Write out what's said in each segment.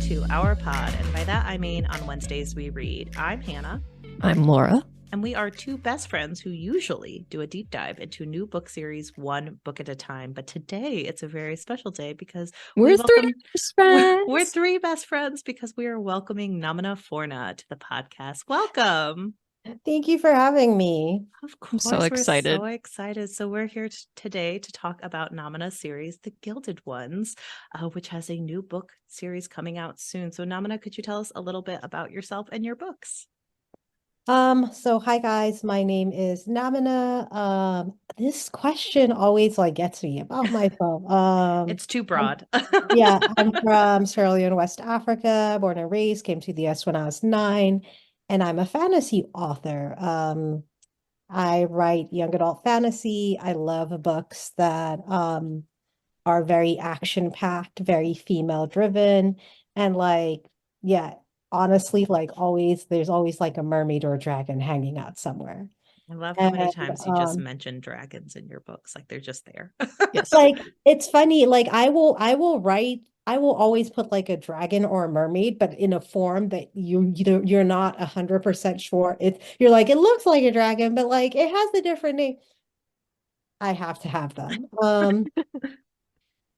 to our pod, and by that I mean on Wednesdays we read. I'm Hannah. I'm Laura. And we are two best friends who usually do a deep dive into a new book series, one book at a time. But today it's a very special day because We're three best friends. We're three best friends because we are welcoming NAMINA FORNA to the podcast. Welcome. Thank you for having me. Of course, I'm so excited. We're so excited. So we're here today to talk about NAMINA series, The Gilded Ones, which has a new book series coming out soon. So NAMINA, could you tell us a little bit about yourself and your books? So hi guys, my name is Namina. This question always gets me about myself. It's too broad. I'm from Sierra Leone, West Africa, born and raised, came to the US when I was 9, and I'm a fantasy author. I write young adult fantasy. I love books that are very action-packed, very female-driven, and honestly, there's always a mermaid or a dragon hanging out somewhere. I love how many times you just mention dragons in your books, like they're just there. Yes. It's funny, I will always put a dragon or a mermaid, but in a form that you're not 100% sure. You're like, it looks like a dragon, but it has a different name. I have to have them.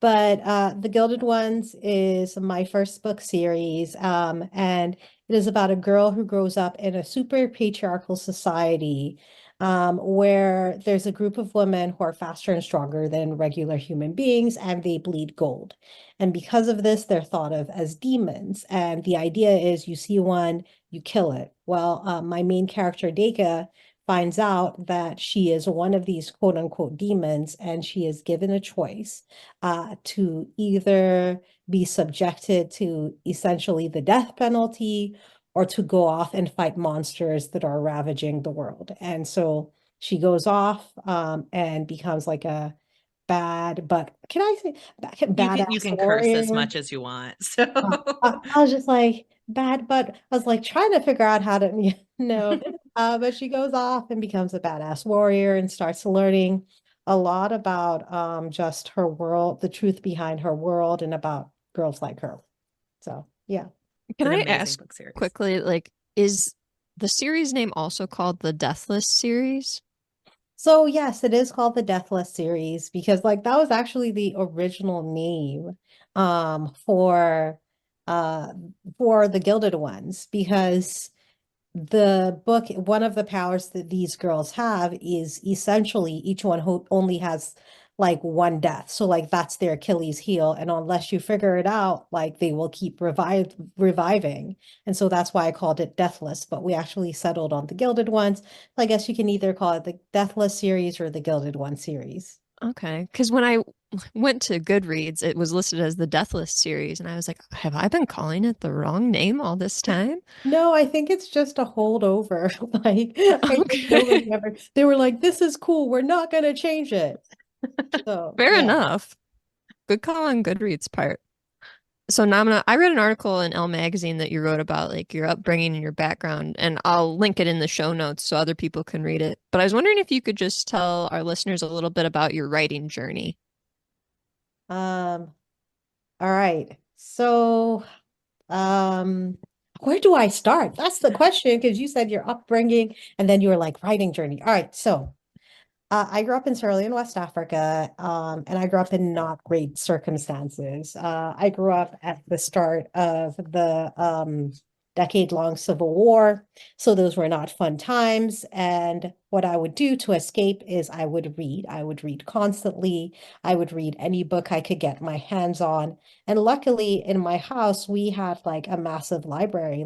But The Gilded Ones is my first book series, and it is about a girl who grows up in a super patriarchal society, where there's a group of women who are faster and stronger than regular human beings, and they bleed gold. And because of this, they're thought of as demons. And the idea is you see one, you kill it. Well, my main character, Deka, finds out that she is one of these quote unquote demons, and she is given a choice to either be subjected to essentially the death penalty or to go off and fight monsters that are ravaging the world. And so she goes off and becomes a bad, but can I say badass you can warrior? curse as much as you want. So I was just bad, but I was trying to figure out how to but she goes off and becomes a badass warrior and starts learning a lot about just her world, the truth behind her world, and about girls like her. So yeah. Can I ask quickly, is the series name also called the Deathless series? So yes, it is called the Deathless series because that was actually the original name for the Gilded Ones, because the book, one of the powers that these girls have is essentially each one who only has one death. So that's their Achilles heel. And unless you figure it out, they will keep reviving. And so that's why I called it Deathless, but we actually settled on the Gilded Ones. I guess you can either call it the Deathless series or the Gilded One series. Okay. Because when I went to Goodreads, it was listed as the Deathless series. And I was like, have I been calling it the wrong name all this time? No, I think it's just a holdover. Okay. They were like, this is cool. We're not going to change it. So, Fair enough. Good call on Goodreads' part. So Namina, I read an article in Elle magazine that you wrote about your upbringing and your background, and I'll link it in the show notes so other people can read it. But I was wondering if you could just tell our listeners a little bit about your writing journey. All right. So, where do I start? That's the question, because you said your upbringing and then you were writing journey. All right. So, I grew up in Sierra Leone, West Africa, and I grew up in not great circumstances. I grew up at the start of the decade-long Civil War, so those were not fun times. And what I would do to escape is I would read. I would read constantly. I would read any book I could get my hands on. And luckily, in my house, we had a massive library,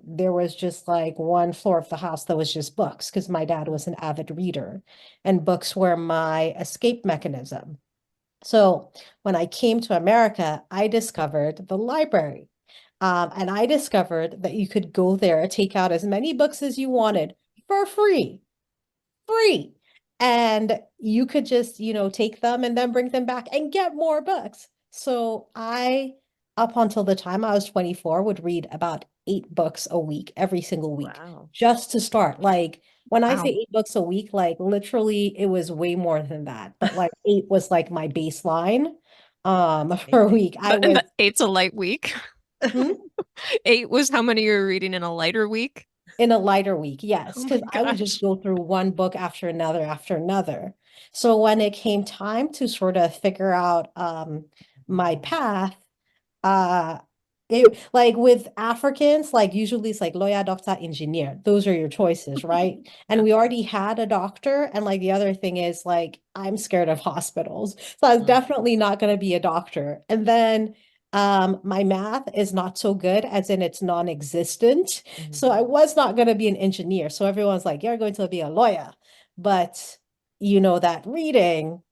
there was just one floor of the house that was just books, because my dad was an avid reader, and books were my escape mechanism. So when I came to America, I discovered the library. And I discovered that you could go there, take out as many books as you wanted for free. And you could just, take them and then bring them back and get more books. So up until the time I was 24, would read about 8 books a week, every single week, just to start. When I say 8 books a week, literally it was way more than that. But 8 was my baseline. per week. I And was the eight's a light week. hmm? Eight was how many you were reading in a lighter week? In a lighter week, yes, Oh my because I would just gosh. go through one book after another after another. So when it came time to sort of figure out my path, uh it like with Africans, like usually it's like lawyer, doctor, engineer. Those are your choices, right? And Yeah. we already had a doctor. And like the other thing is like I'm scared of hospitals. So I was Mm, definitely not going to be a doctor. And then my math is not so good, as in it's non-existent. mhm. So I was not going to be an engineer. So everyone's like, you're going to be a lawyer. But you know that reading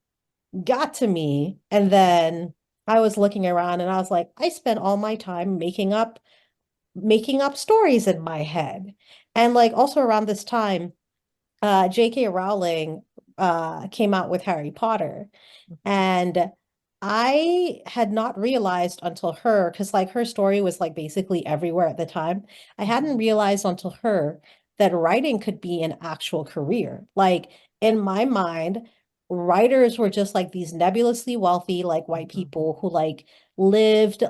got to me. And then I was looking around and I was like, I spent all my time making up stories in my head. And like also around this time, J.K. Rowling came out with Harry Potter. And I had not realized until her, because like her story was like basically everywhere at the time. I hadn't realized until her that writing could be an actual career. Like in my mind, writers were just like these nebulously wealthy, like white Mhm. people who like lived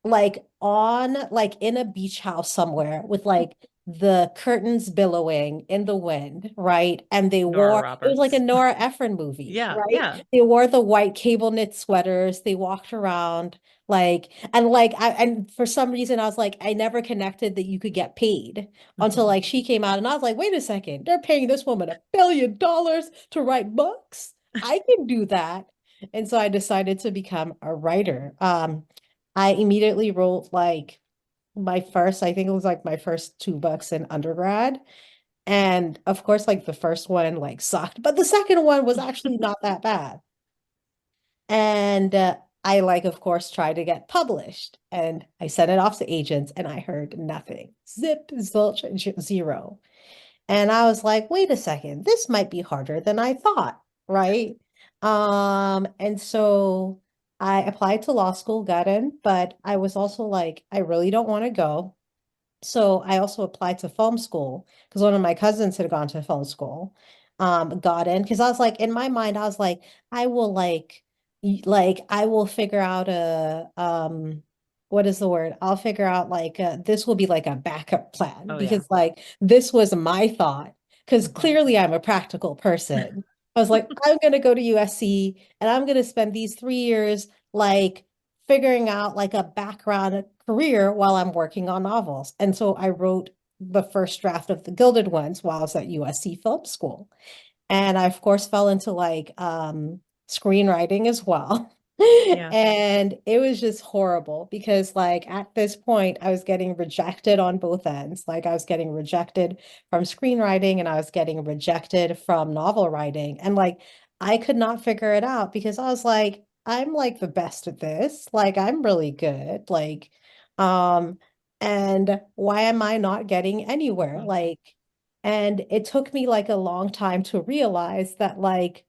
like on like in a beach house somewhere with like the curtains billowing in the wind, right? And they Nora wore it was like a Roberts. Nora Ephron movie, Yeah, right? yeah. They wore the white cable knit sweaters, they walked around like and for some reason I was like, I never connected that you could get paid until Mhm. like she came out and I was like, wait a second, they're paying this woman $1 billion to write books. I can do that. And so I decided to become a writer. I immediately wrote like my first, I think it was like my first two books in undergrad. And of course, like the first one like sucked, but the second one was actually not that bad. And I like, of course, tried to get published and I sent it off to agents and I heard nothing. Zip, zilch, zero. And I was like, wait a second, this might be harder than I thought, right? And so I applied to law school, got in, but I was also like, I really don't want to go. So I also applied to film school because one of my cousins had gone to film school, got in because I was like, in my mind, I was like, I will like I will figure out a what is the word? I'll figure out like this will be like a backup plan Oh yeah. because like this was my thought because Mhm. clearly I'm a practical person. I was like, I'm gonna go to USC and I'm gonna spend these 3 years like figuring out like a background career while I'm working on novels. And so I wrote the first draft of the Gilded Ones while I was at USC Film School. And I, of course, fell into like screenwriting as well. Yeah. And it was just horrible because, like, at this point, I was getting rejected on both ends. Like, I was getting rejected from screenwriting and I was getting rejected from novel writing. And, like, I could not figure it out because I was like, I'm like the best at this. Like, I'm really good. Um, and why am I not getting anywhere? Mhm. Like, and it took me like a long time to realize that like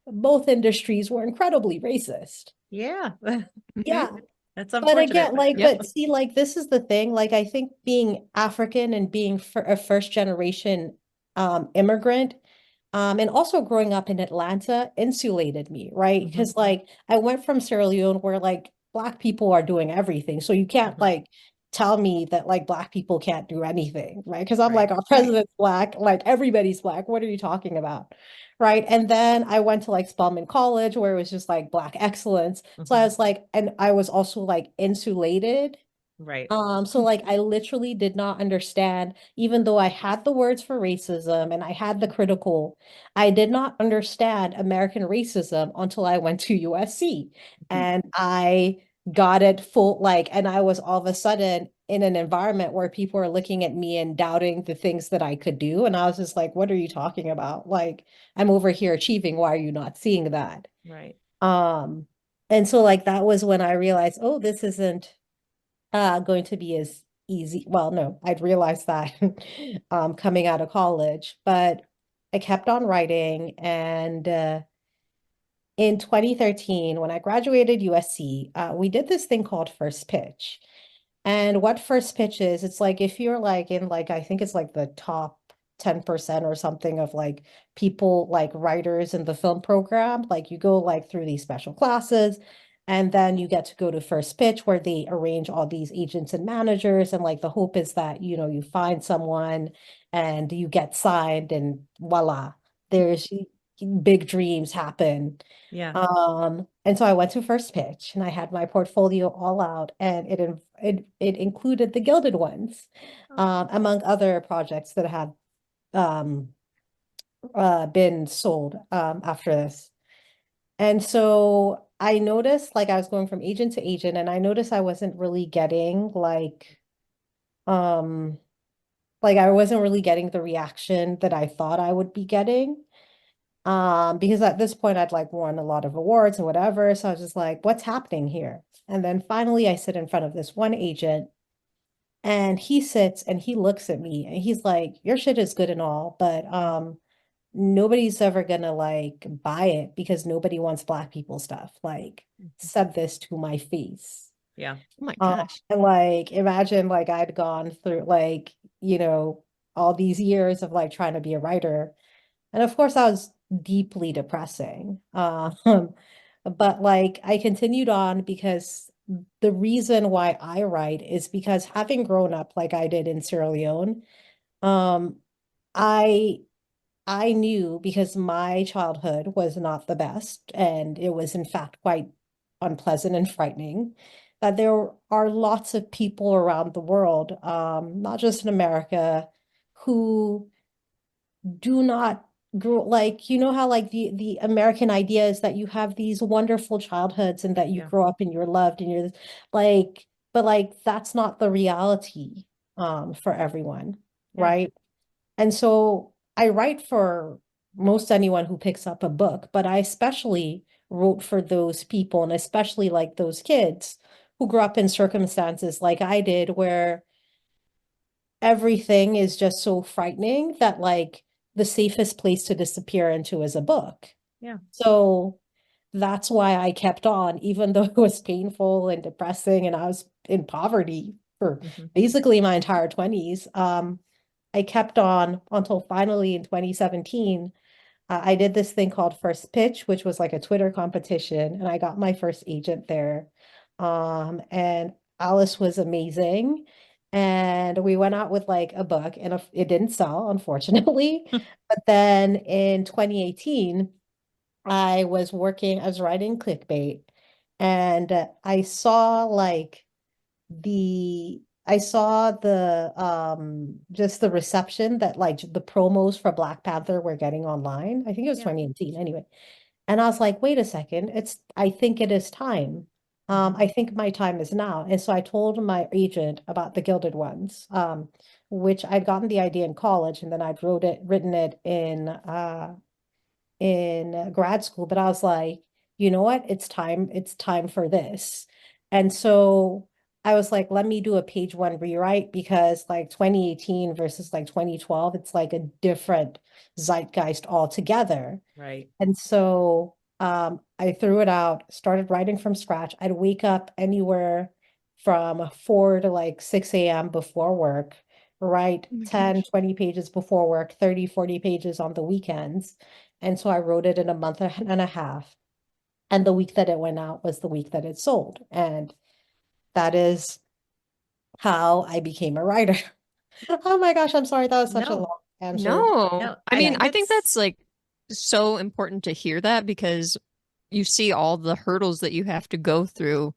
both industries were incredibly racist. Yeah. Mhm. Yeah. That's But unfortunate, again, but like, yeah. Yep. but see, like, this is the thing. Like, I think being African and being a first generation immigrant, and also growing up in Atlanta insulated me, right? Mhm. Because like I went from Sierra Leone where like Black people are doing everything. So you can't Mhm. like tell me that like Black people can't do anything, right? Because I'm Right. like, our Right. president's Black, like everybody's Black. What are you talking about? Right. And then I went to like Spelman College where it was just like Black excellence. So I Mhm. was like, and I was also like insulated. Right. So like I literally did not understand, even though I had the words for racism and I had the critical, I did not understand American racism until I went to USC Mhm. and I got it full like, and I was all of a sudden in an environment where people are looking at me and doubting the things that I could do. And I was just like, what are you talking about? Like, I'm over here achieving. Why are you not seeing that? Right. Um, and so like that was when I realized, oh, this isn't going to be as easy. Well, no, I'd realized that coming out of college, but I kept on writing. And in 2013, when I graduated USC, we did this thing called First Pitch. And what First Pitch is, it's like if you're like in like, I think it's like the top 10% or something of like people like writers in the film program, like you go like through these special classes And then you get to go to first pitch where they arrange all these agents and managers. And like the hope is that, you find someone and you get signed and voila, there's big dreams happen. Yeah. And so I went to first pitch and I had my portfolio all out and it included the Gilded Ones, among other projects that had um been sold after this. And so I noticed like I was going from agent to agent and I noticed I wasn't really getting um like I wasn't really getting the reaction that I thought I would be getting. Because at this point I'd like won a lot of awards and whatever. So I was just like, what's happening here? And then finally I sit in front of this one agent and he sits and he looks at me and he's like, your shit is good and all, but nobody's ever gonna like buy it because nobody wants Black people stuff. Like, said this to my face. Yeah. Oh my gosh. And like imagine like I'd gone through like, all these years of like trying to be a writer. And of course I was deeply depressing. But like I continued on because the reason why I write is because having grown up like I did in Sierra Leone, um, I I knew because my childhood was not the best, and it was in fact quite unpleasant and frightening, that there are lots of people around the world, not just in America, who do not grow like how like the American idea is that you have these wonderful childhoods and that you Yeah. grow up and you're loved and you're like, but like that's not the reality for everyone, Yeah. right? And so I write for most anyone who picks up a book, but I especially wrote for those people and especially like those kids who grew up in circumstances like I did where everything is just so frightening that like the safest place to disappear into is a book. Yeah. So that's why I kept on, even though it was painful and depressing and I was in poverty for Mhm. basically my entire 20s. I kept on until finally in 2017, I did this thing called First Pitch, which was like a Twitter competition, and I got my first agent there. And Alice was amazing. And we went out with like a book, and it didn't sell, unfortunately. But then in 2018, I was writing clickbait, and I saw the just the reception that like the promos for Black Panther were getting online. I think it was Yeah. 2018 anyway. And I was like, wait a second, I think it is time. I think my time is now. And so I told my agent about the Gilded Ones, which I'd gotten the idea in college and then I'd written it in grad school, but I was like, you know what? It's time for this. And so I was like, let me do a page one rewrite because like 2018 versus like 2012, it's like a different zeitgeist altogether. Right. And so I threw it out, started writing from scratch. I'd wake up anywhere from 4 to like 6 a.m. before work, write Oh my 10, gosh. 20 pages before work, 30, 40 pages on the weekends. And so I wrote it in a month and a half. And the week that it went out was the week that it sold. And that is how I became a writer. Oh my gosh, I'm sorry. That was such a No, long answer. No. no, I I mean, think I think it's that's like so important to hear that because you see all the hurdles that you have to go through.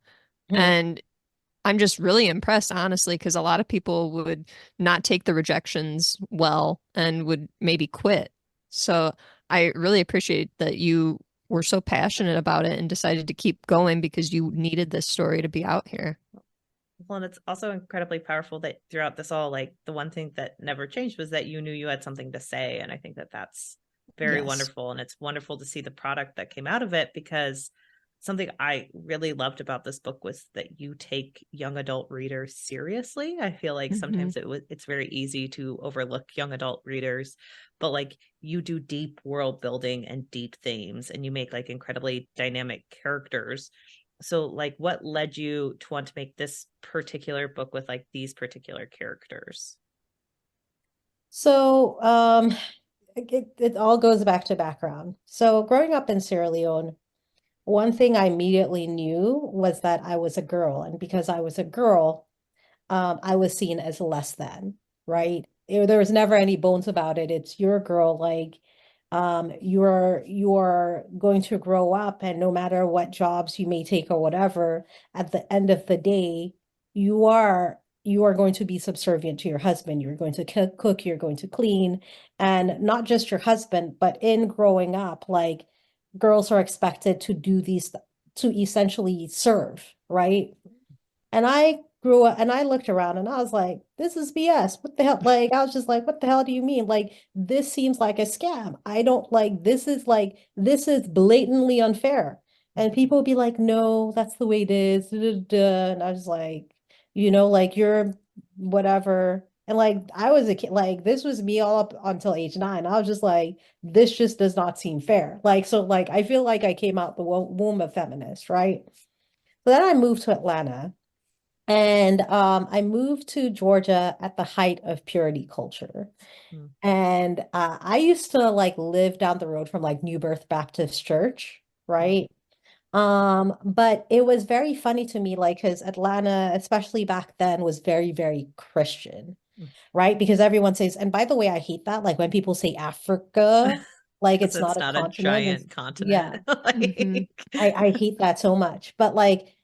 Mhm. And I'm just really impressed, honestly, because a lot of people would not take the rejections well and would maybe quit. So I really appreciate that you were so passionate about it and decided to keep going because you needed this story to be out here. well, and it's also incredibly powerful that throughout this all, like the one thing that never changed was that you knew you had something to say. And I think that that's very Yes. wonderful. And it's wonderful to see the product that came out of it because something I really loved about this book was that you take young adult readers seriously. I feel like Hmm. sometimes it's very easy to overlook young adult readers, but like you do deep world building and deep themes and you make like incredibly dynamic characters. So like what led you to want to make this particular book with like these particular characters? So, it all goes back to background. So growing up in Sierra Leone, one thing I immediately knew was that I was a girl. And because I was a girl, I was seen as less than, right? There was never any bones about it. It's your girl, like, you're going to grow up, and no matter what jobs you may take or whatever, at the end of the day, you are going to be subservient to your husband. You're going to cook, you're going to clean, and not just your husband, but in growing up, like, girls are expected to do these, to essentially serve, right? And I grew up and I looked around and I was like, this is BS. What the hell? Like, I was just like, what the hell do you mean? Like, this seems like a scam. I don't this is blatantly unfair. And people would be like, no, that's the way it is. Da, da, da. And I was like, like, you're whatever. And like, I was a kid, like, this was me all up until age 9. I was just like, this just does not seem fair. Like, so like, I feel like I came out the womb of feminist, right? So then I moved to Atlanta. And I moved to Georgia at the height of purity culture. Mm. And I used to like live down the road from like New Birth Baptist Church, Mm. right? But it was very funny to me, like, because Atlanta, especially back then, was very, very Christian, Mm. right? Because everyone says, and by the way, I hate that, like when people say Africa, like Because it's it's not a not a continent, it's giant continent. yeah. Mhm. Like, I hate that so much. But like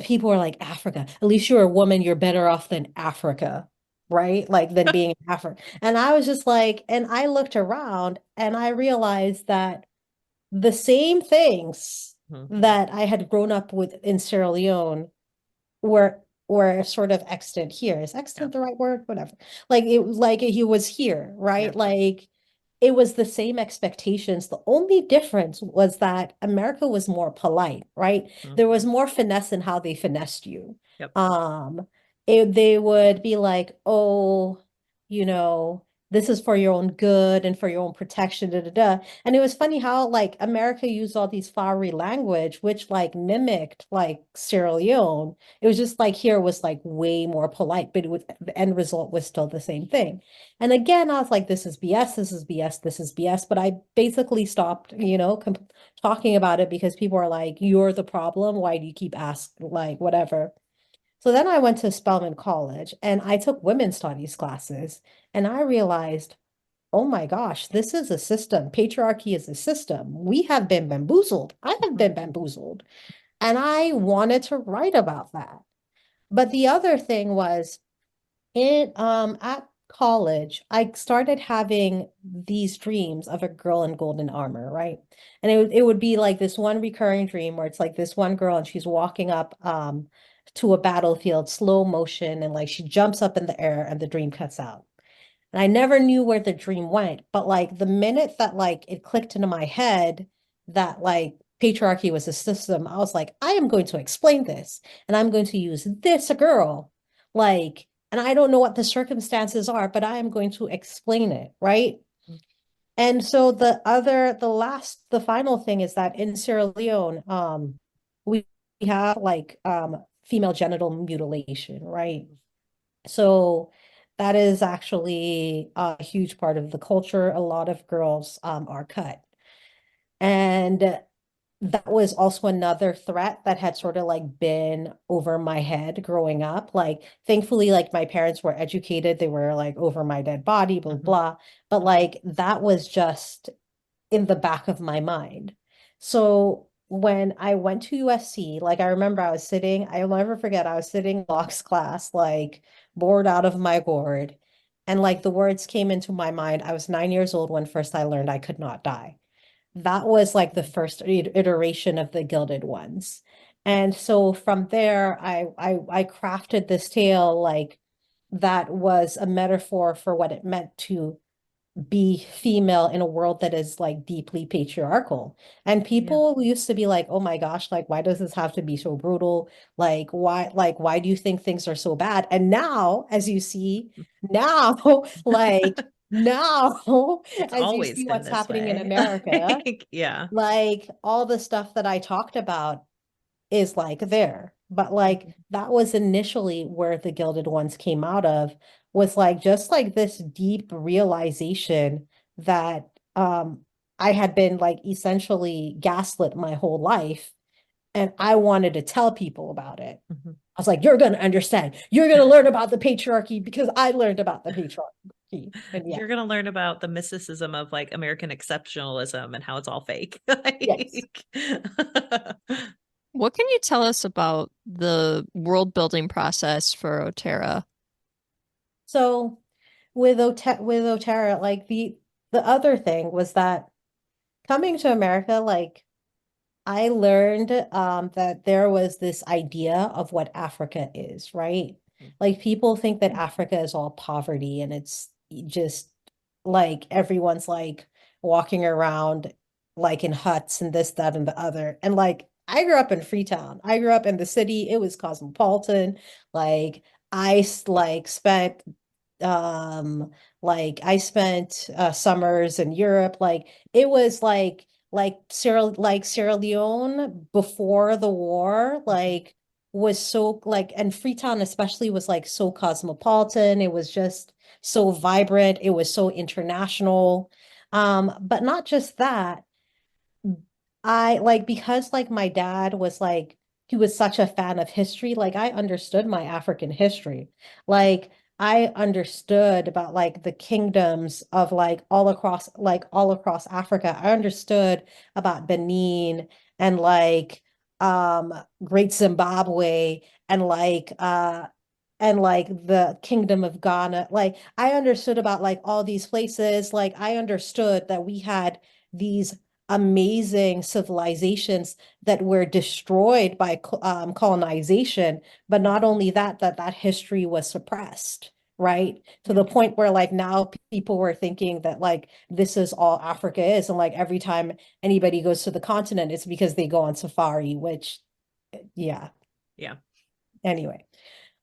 people are like, Africa, at least you're a woman, you're better off than Africa, right? Like than being in Africa. And I was just like, and I looked around and I realized that the same things Mhm. that I had grown up with in Sierra Leone were sort of extant here. Is Yeah. extant the right word? Whatever. Like it like he was here, Yeah. right? Like it was the same expectations. The only difference was that America was more polite, right? There was Mhm. more finesse in how they finessed you. Yep. Um, they would be like, oh, you know, this is for your own good and for your own protection, da da da. And it was funny how like America used all these flowery language, which like mimicked like Sierra Leone. It was just like here was like way more polite, but the end result was still the same thing. And again, I was like, this is BS, this is BS, this is BS. But I basically stopped, talking about it because people are like, you're the problem. Why do you keep asking, like, whatever? So then I went to Spelman College and I took women's studies classes. And I realized, oh my gosh, this is a system. Patriarchy is a system. We have been bamboozled. I have Mhm. been bamboozled. And I wanted to write about that. But the other thing was, at college, I started having these dreams of a girl in golden armor, right? And it would be like this one recurring dream where it's like this one girl and she's walking up to a battlefield, slow motion, and like she jumps up in the air and the dream cuts out. And I never knew where the dream went, but like the minute that like it clicked into my head that like patriarchy was a system, I was like, I am going to explain this and I'm going to use this girl. Like, and I don't know what the circumstances are, but I am going to explain it, right? And so the final thing is that in Sierra Leone, we have like female genital mutilation, right? So that is actually a huge part of the culture. A lot of girls are cut. And that was also another threat that had sort of like been over my head growing up. Like, thankfully, like my parents were educated, they were like over my dead body, blah, Mhm. blah. But like that was just in the back of my mind. So when I went to USC, like I remember I'll never forget, I was sitting in Locke's class, like bored out of my gourd. And like the words came into my mind. I was 9 years old when first I learned I could not die. That was like the first iteration of the Gilded Ones. And so from there, I crafted this tale like that was a metaphor for what it meant to be female in a world that is like deeply patriarchal. And Yeah. people used to be like, oh my gosh, like why does this have to be so brutal? Like why do you think things are so bad? And now, as you see, now, like now, It's as you always see been what's this happening in way. America, Like, yeah. like all the stuff that I talked about is like there. But like Mhm. that was initially where the Gilded Ones came out of, was like just like this deep realization that I had been like essentially gaslit my whole life. and I wanted to tell people about it. Mhm. I was like, you're going to understand. You're going to learn about the patriarchy because I learned about the patriarchy. And yeah, You're gonna learn about the mysticism of like American exceptionalism and how it's all fake. yes. Like What can you tell us about the world building process for Otera? So with Otera, like the other thing was that coming to America, like I learned that there was this idea of what Africa is, right? Like people think that Africa is all poverty and it's just like everyone's like walking around like in huts and this, that, and the other. And like I grew up in Freetown. I grew up in the city. It was cosmopolitan. Like like spent um I spent summers in Europe. Like it was like Sierra Leone before the war, like was so like, and Freetown especially was like so cosmopolitan. It was just so vibrant. It was so international. But not just that. I like because like my dad was like he was such a fan of history, like I understood my African history. Like I understood about like the kingdoms of like all across Africa. I understood about Benin and um Great Zimbabwe and like the Kingdom of Ghana. Like I understood about like all these places. Like I understood that we had these amazing civilizations that were destroyed by colonization, but not only that, that history was suppressed, right? To yeah, the point where like now people were thinking that like this is all Africa is, and like every time anybody goes to the continent, it's because they go on safari, which yeah, yeah. anyway.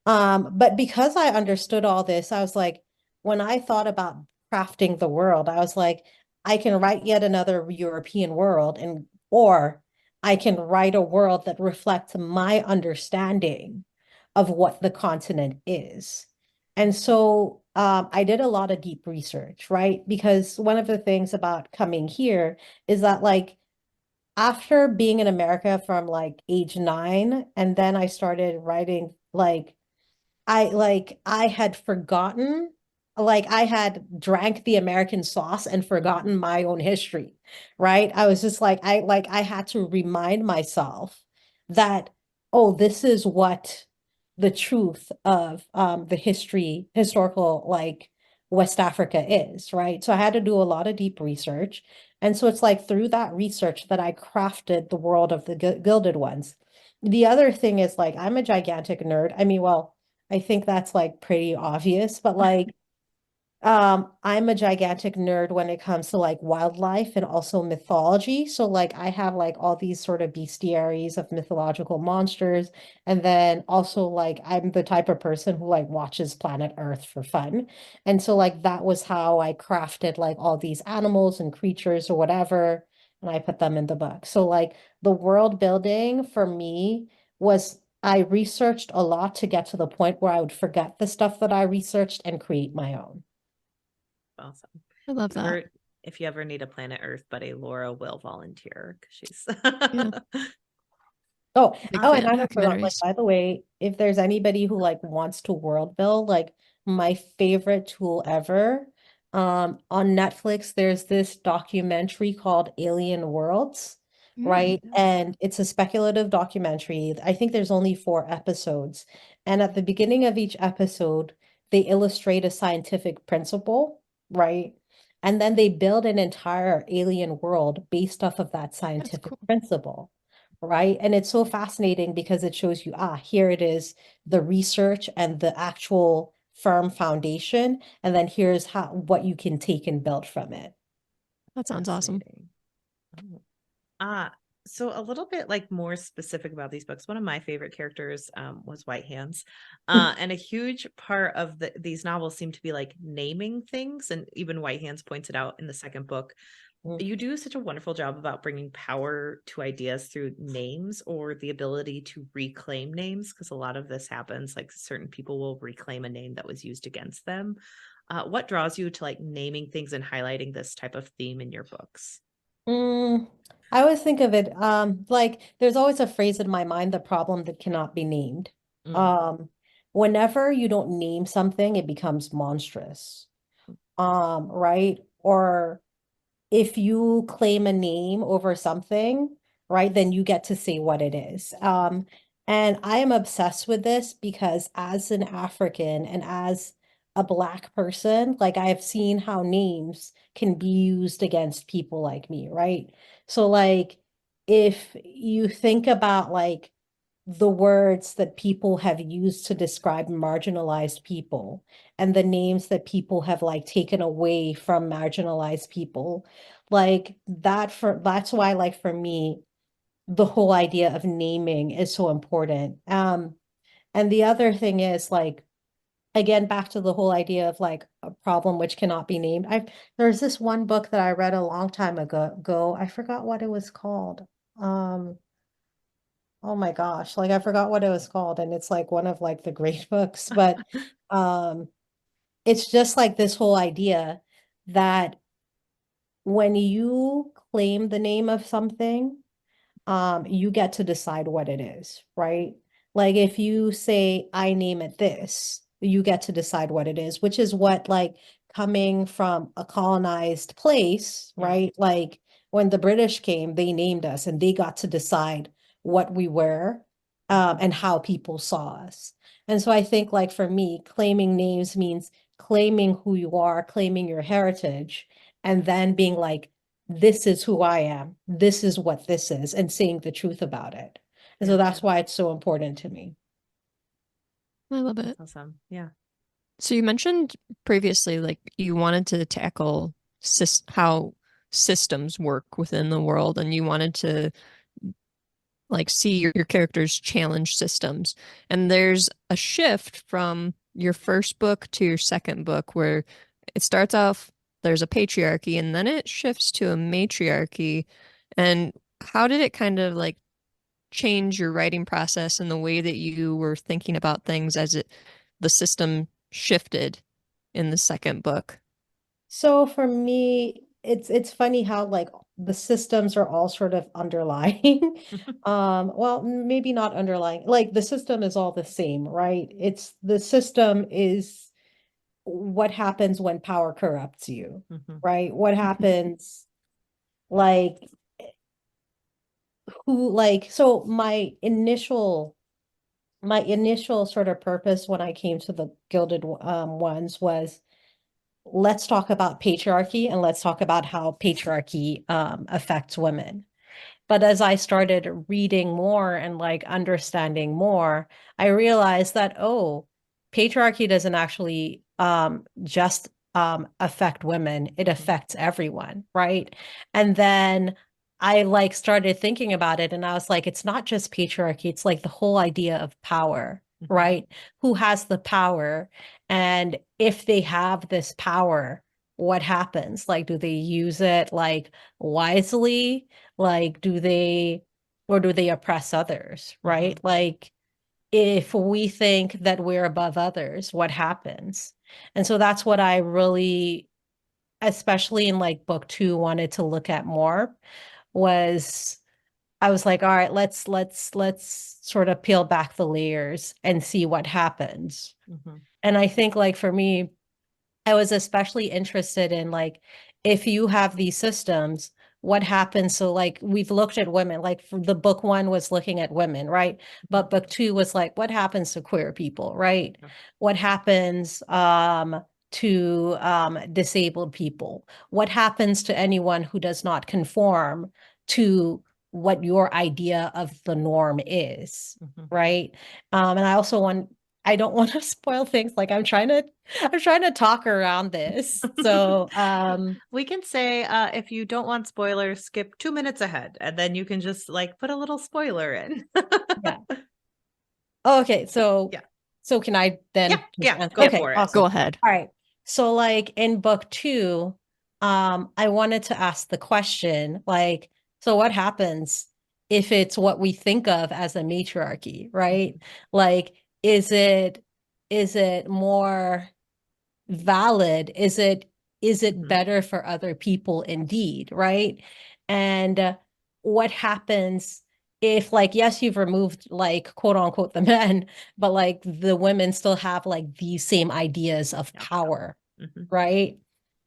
But because I understood all this, I was like, when I thought about crafting the world, I was like, I can write yet another European world, and or I can write a world that reflects my understanding of what the continent is. And so I did a lot of deep research, right? Because one of the things about coming here is that like after being in America from like age 9, and then I started writing I had forgotten, like I had drank the American sauce and forgotten my own history, right? I was just like I had to remind myself that, oh, this is what the truth of the historical like West Africa is, right? So I had to do a lot of deep research. And so it's like through that research that I crafted the world of the Gilded Ones. The other thing is like I'm a gigantic nerd. I mean, well, I think that's like pretty obvious, but like I'm a gigantic nerd when it comes to like wildlife and also mythology. So like I have like all these sort of bestiaries of mythological monsters. And then also like I'm the type of person who like watches Planet Earth for fun. And so like that was how I crafted like all these animals and creatures or whatever. And I put them in the book. So like the world building for me was I researched a lot to get to the point where I would forget the stuff that I researched and create my own. Awesome. I love that. If you ever need a Planet Earth buddy, Laura will volunteer because she's Yeah. Oh, Big oh, fan and of I forgot, like, documentaries. by the way, if there's anybody who like wants to world build, like my favorite tool ever, on Netflix, there's this documentary called Alien Worlds, right? Mm. And it's a speculative documentary. I think there's only 4 episodes. And at the beginning of each episode, they illustrate a scientific principle, right? And then they build an entire alien world based off of that That's scientific cool. principle, right? And it's so fascinating because it shows you, here it is, the research and the actual firm foundation, and then here's how what you can take and build from it. That sounds awesome. fascinating. Oh. Uh, so a little bit like more specific about these books. One of my favorite characters was White Hands. And a huge part of these novels seem to be like naming things. And even White Hands points it out in the second book. Mm. You do such a wonderful job about bringing power to ideas through names or the ability to reclaim names, because a lot of this happens, like certain people will reclaim a name that was used against them. What draws you to like naming things and highlighting this type of theme in your books? Mm. I always think of it like there's always a phrase in my mind, the problem that cannot be named. Mm, Um, Whenever you don't name something, it becomes monstrous. Right? Or if you claim a name over something, right, then you get to say what it is. And I am obsessed with this because as an African and as a Black person, like I have seen how names can be used against people like me, right? So like if you think about like the words that people have used to describe marginalized people and the names that people have like taken away from marginalized people, like that's why like for me the whole idea of naming is so important. And the other thing is like again back to the whole idea of like a problem which cannot be named. There's this one book that I read a long time ago. I forgot what it was called. um Oh my gosh, like I forgot what it was called, and it's like one of like the great books, but um it's just like this whole idea that when you claim the name of something, you get to decide what it is, right? Like if you say, I name it this, you get to decide what it is, which is what like coming from a colonized place, yeah. right? Like when the British came, they named us and they got to decide what we were, and how people saw us. And so I think like for me, claiming names means claiming who you are, claiming your heritage, and then being like, this is who I am. This is what this is, and saying the truth about it. And so Yeah. that's why it's so important to me. I love That's it. awesome. Yeah. So you mentioned previously, like you wanted to tackle how systems work within the world, and you wanted to like see your characters challenge systems. And there's a shift from your first book to your second book where it starts off there's a patriarchy and then it shifts to a matriarchy. And how did it kind of like change your writing process and the way that you were thinking about things as the system shifted in the second book? So for me, it's funny how like the systems are all sort of underlying. Well, maybe not underlying. Like the system is all the same, right? It's the system is what happens when power corrupts you, Mhm. right? What happens like who like so my initial sort of purpose when I came to the Gilded Ones was let's talk about patriarchy and let's talk about how patriarchy affects women. But as I started reading more and like understanding more, I realized that, oh, patriarchy doesn't actually just affect women, it Mhm. affects everyone, right? And then I like started thinking about it and I was like, it's not just patriarchy, it's like the whole idea of power, Mhm. right? Who has the power? And if they have this power, what happens? Like, do they use it like wisely? Like, do they oppress others, right? Mhm. Like, if we think that we're above others, what happens? And so that's what I really, especially in like book two, wanted to look at more was I was like, all right, let's sort of peel back the layers and see what happens. Mhm. And I think like for me, I was especially interested in like if you have these systems, what happens? So like we've looked at women, like for the book one was looking at women, right? But book two was like, what happens to queer people, right? Yeah. What happens to disabled people? What happens to anyone who does not conform to what your idea of the norm is, Mhm. right? And I don't want to spoil things. Like I'm trying to talk around this. So, We can say if you don't want spoilers, skip 2 minutes ahead, and then you can just like put a little spoiler in. yeah. Okay, Yeah. so can I Yeah. then just Yeah. Go okay, for it. Go awesome. ahead. All right. So like in book two, I wanted to ask the question, like, so what happens if it's what we think of as a matriarchy, right? Mhm. Like, is it more valid? Is it Mhm. better for other people indeed, right? And what happens if, like, yes, you've removed, like, quote unquote, the men, but like the women still have like these same ideas of power, right?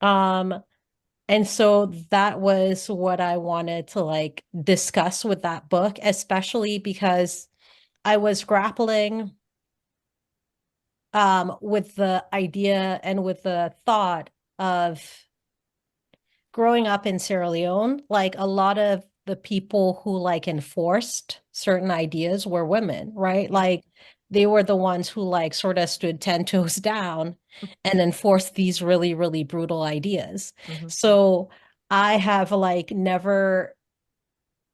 And so that was what I wanted to like discuss with that book, especially because I was grappling with the idea and with the thought of growing up in Sierra Leone. Like, a lot of the people who like enforced certain ideas were women, right? Like, they were the ones who like sort of stood 10 toes down and enforced these really, really brutal ideas. So I have like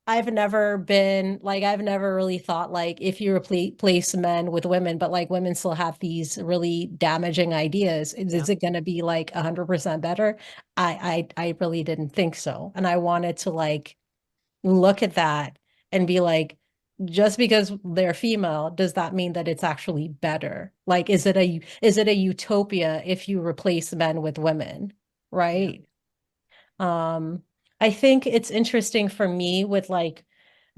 I've never been like, I've never really thought like if you replace men with women, but like women still have these really damaging ideas, is it going to be like 100% better? I really didn't think so. And I wanted to like look at that and be like, just because they're female, does that mean that it's actually better? Like, is it a utopia if you replace men with women, right? I think it's interesting for me with like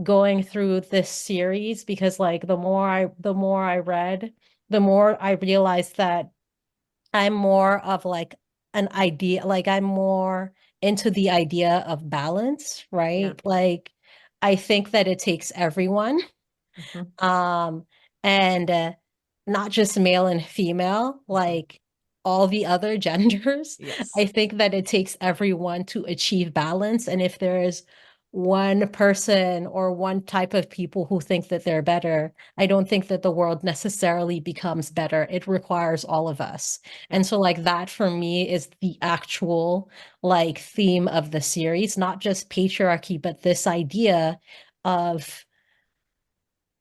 going through this series, because like the more I read, the more I realized that I'm more of like an idea, like I'm more into the idea of balance, right? Like, I think that it takes everyone, um, and not just male and female, like all the other genders. I think that it takes everyone to achieve balance. And if there's one person or one type of people who think that they're better, I don't think that the world necessarily becomes better. It requires all of us. And so like that for me is the actual like theme of the series, not just patriarchy, but this idea of,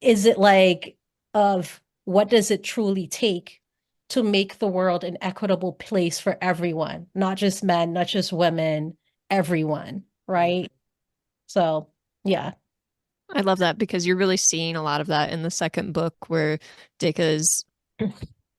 is it like, of what does it truly take to make the world an equitable place for everyone, not just men, not just women, everyone, right? So, yeah. I love that because you're really seeing a lot of that in the second book where Deka's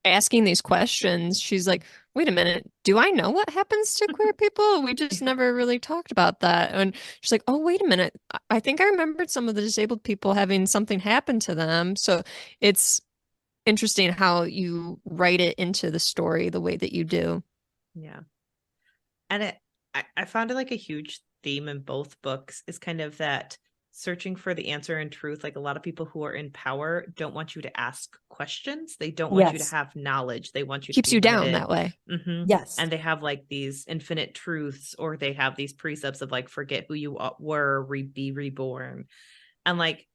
asking these questions. She's like, wait a minute, do I know what happens to queer people? We just never really talked about that. And she's like, oh, wait a minute. I think I remembered some of the disabled people having something happen to them. So it's interesting how you write it into the story the way that you do. Yeah. And I found it like a huge theme in both books is kind of that searching for the answer and truth. Like, a lot of people who are in power don't want you to ask questions. They don't want you to have knowledge. They want you to Keeps be you down limited. that way. Yes. And they have like these infinite truths, or they have these precepts of like, forget who you were, be reborn. And like,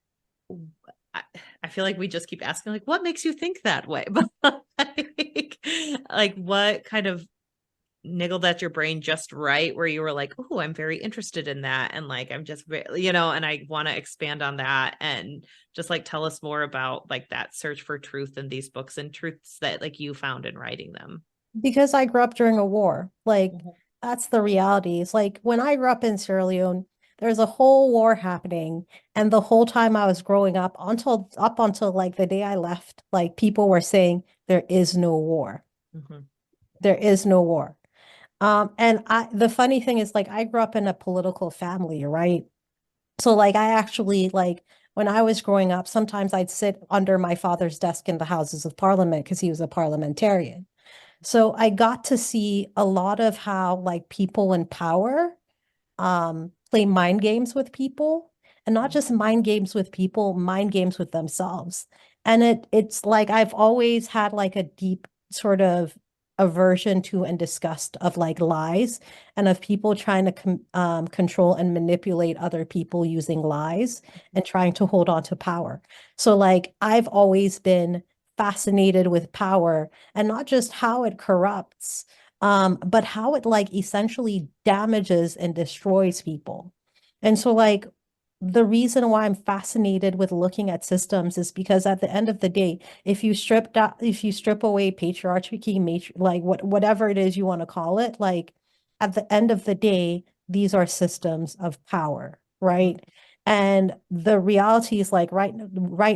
I feel like we just keep asking, like, what makes you think that way? But like what kind of niggled at your brain just right where you were like, oh, I'm very interested in that, and like I'm just and I want to expand on that, and just like tell us more about like that search for truth in these books and truths that like you found in writing them. Because I grew up during a war. Like, that's the reality. It's like when I grew up in Sierra Leone, there's a whole war happening. And the whole time I was growing up, until like the day I left, like people were saying there is no war. There is no war. And the funny thing is, like, I grew up in a political family, right? So like I actually, like, when I was growing up, sometimes I'd sit under my father's desk in the Houses of Parliament because he was a parliamentarian. So I got to see a lot of how like people in power play mind games with people, and not just mind games with people, mind games with themselves. And it's like I've always had like a deep sort of aversion to and disgust of like lies, and of people trying to control and manipulate other people using lies and trying to hold on to power. So like I've always been fascinated with power, and not just how it corrupts, but how it like essentially damages and destroys people. And so like the reason why I'm fascinated with looking at systems is because at the end of the day, if you strip away patriarchy, like whatever it is you want to call it, like at the end of the day, these are systems of power, right? And the reality is like right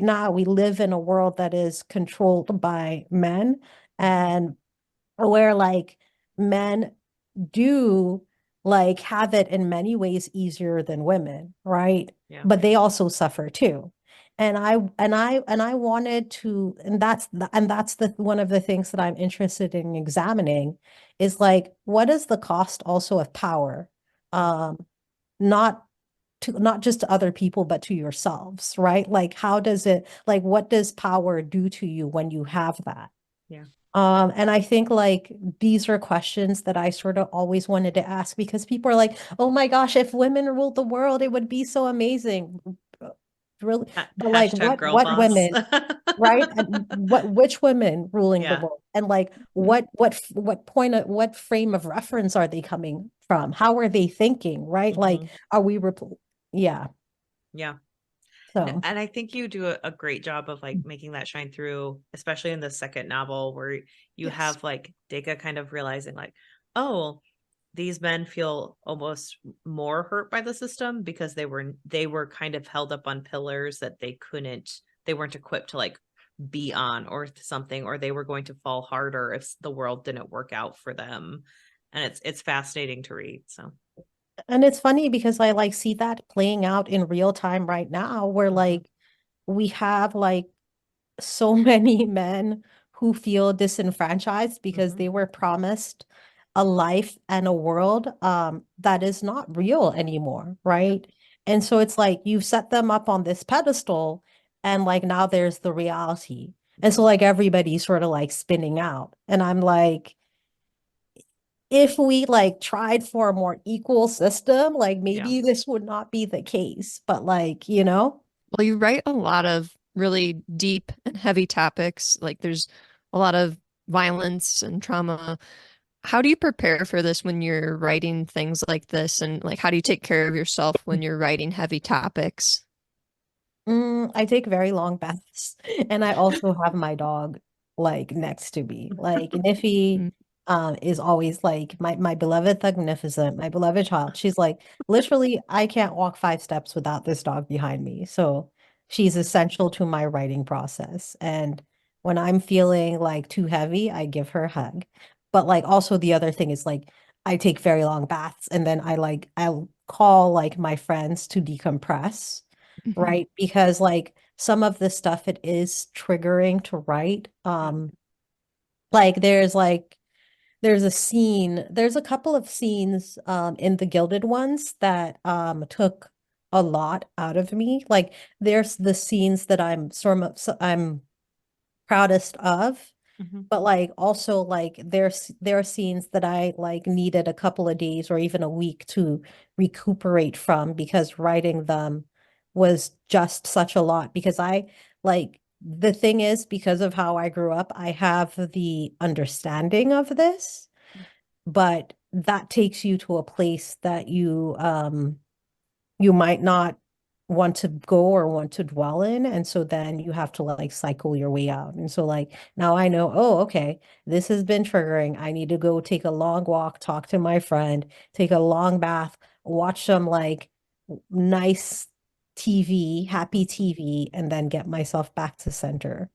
now we live in a world that is controlled by men, and where like men do like have it in many ways easier than women, right? Yeah. But they also suffer too. And I wanted to, and that's the one of the things that I'm interested in examining is like, what is the cost also of power? Um, not not just to other people, but to yourselves, right? Like, how does it, like, what does power do to you when you have that? Yeah. And I think like these are questions that I sort of always wanted to ask because people are like, oh my gosh, if women ruled the world, it would be so amazing. Really, but like Hashtag girl what boss. women, right? And which women ruling the Yeah. world? And like what point of what frame of reference are they coming from? How are they thinking, right? Like, Mhm. are we yeah. Yeah. So And I think you do a great job of like making that shine through, especially in the second novel where you yes. have like Deka kind of realizing like, oh, these men feel almost more hurt by the system because they were kind of held up on pillars that they weren't equipped to like be on or something, or they were going to fall harder if the world didn't work out for them. And it's fascinating to read. So And it's funny because I like see that playing out in real time right now where mhm, like we have like so many men who feel disenfranchised because mhm, they were promised a life and a world that is not real anymore, yep, right? And so it's like you've set them up on this pedestal and like now there's the reality. And so like everybody's sort of like spinning out. And I'm like, if we like tried for a more equal system, like yeah, maybe this would not be the case. But like, you know, Well, you write a lot of really deep and heavy topics. Like there's a lot of violence and trauma. How do you prepare for this when you're writing things like this? And like, how do you take care of yourself when you're writing heavy topics? I take very long baths, and I also have my dog like next to me. Like Niffy Mm. is always like my beloved Thugnificent, my beloved child. She's like literally I can't walk 5 steps without this dog behind me. So she's essential to my writing process. And when I'm feeling like too heavy, I give her a hug. But like also the other thing is like I take very long baths and then I'll call like my friends to decompress, Mhm. right? Because like some of the stuff it is triggering to write. yeah, Like there's a scene, there's a couple of scenes in the Gilded Ones that took a lot out of me. Like there's the scenes that I'm proudest of, mhm, but like also like there are scenes that I like needed a couple of days or even a week to recuperate from because writing them was just such a lot because I like the thing is because of how I grew up, I have the understanding of this, but that takes you to a place that you might not want to go or want to dwell in. And so then you have to like cycle your way out. And so like now I know, oh, okay, this has been triggering. I need to go take a long walk, talk to my friend, take a long bath, watch some like nice TV, happy mhm. TV, and then get myself back to center.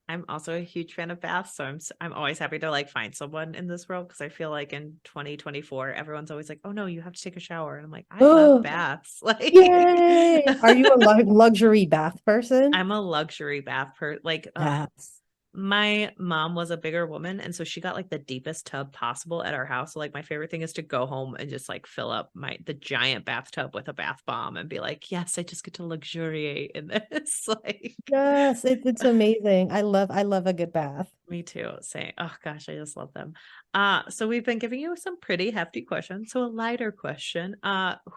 I'm also a huge fan of baths, so I'm always happy to like find someone in this world because I feel like in 2024 everyone's always like, "Oh no, you have to take a shower." And I'm like, "I love Oh, baths." Like yay! Are you a luxury bath person? I'm a luxury like Yes. my mom was a bigger woman and so she got like the deepest tub possible at our house. So like my favorite thing is to go home and just like fill up the giant bathtub with a bath bomb and be like, "Yes, I just get to luxuriate in this." Like Yes, it's amazing. I love a good bath. me too. Say, oh gosh, I just love them. So we've been giving you some pretty hefty questions. So a lighter question.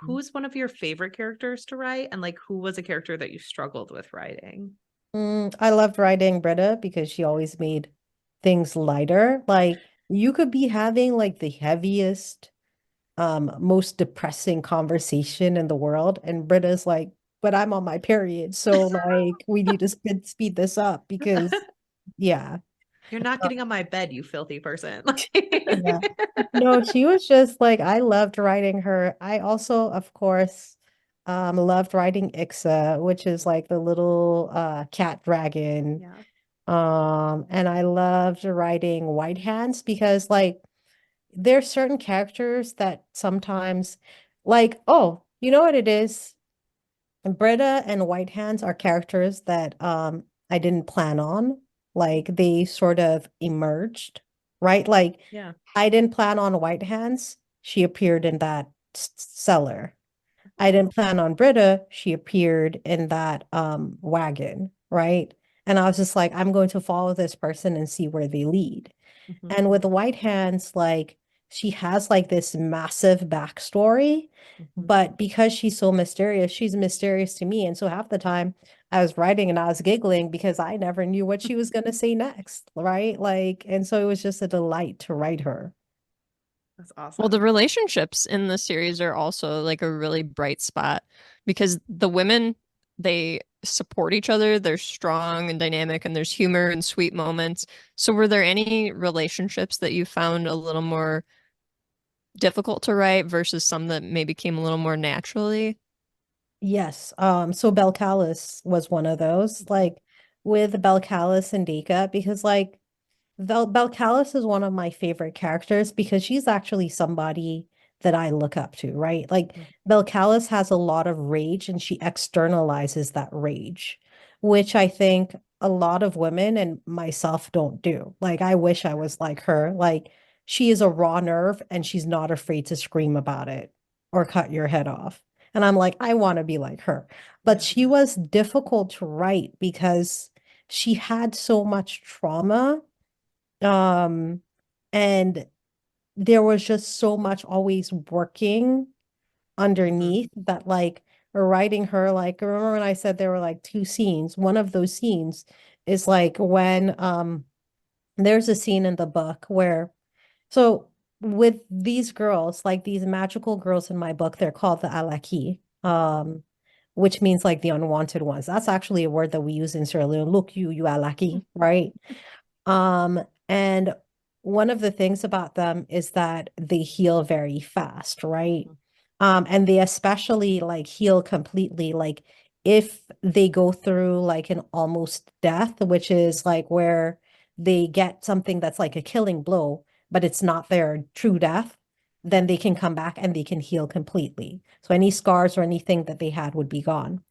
Who's one of your favorite characters to write? And like who was a character that you struggled with writing? I loved writing Britta because she always made things lighter. Like you could be having like the heaviest, most depressing conversation in the world, and Britta's like, but I'm on my period, so like we need to speed this up because yeah. You're not getting on my bed, you filthy person. Yeah. No, she was just like I loved writing her. I also, of course, loved writing Ixa, which is like the little cat dragon. Yeah. And I loved writing White Hands because like there's certain characters that sometimes, like, oh, you know what it is? Britta and White Hands are characters that I didn't plan on. Like they sort of emerged, right? Like Yeah. I didn't plan on White Hands. She appeared in that cellar. I Oh. didn't plan on Britta. She appeared in that wagon, right? And I was just like, I'm going to follow this person and see where they lead. Mhm. And with White Hands, like she has like this massive backstory, Mhm. but because she's mysterious to me. And so half the time I was writing and I was giggling because I never knew what she was going to say next, right? Like, and so it was just a delight to write her. That's Well, the awesome. relationships in the series are also like a really bright spot because the women, they support each other. They're strong and dynamic, and there's humor and sweet moments. So, were there any relationships that you found a little more difficult to write versus some that maybe came a little more naturally? Yes. So Belcalis was one of those, like with Belcalis and Deka, because like Belcalis is one of my favorite characters because she's actually somebody that I look up to, right? Like Mhm. Belcalis has a lot of rage and she externalizes that rage, which I think a lot of women and myself don't do. Like I wish I was like her. Like she is a raw nerve and she's not afraid to scream about it or cut your head off. And I'm like, I want to be like her. But Yeah. she was difficult to write because she had so much trauma um, and there was just so much always working Mhm. underneath that, like, writing her, like, remember when I said there were like two scenes? One of those scenes is like when there's a scene in the book where, so with these girls, like these magical girls in my book, they're called the Alaki, which means like the unwanted ones. That's actually a word that we use in Sierra Leone. Look, you Alaki, right? And one of the things about them is that they heal very fast, right? Mhm. And they especially like heal completely, like if they go through like an almost death, which is like where they get something that's like a killing blow, but it's not their true death, then they can come back and they can heal completely. So any scars or anything that they had would be gone.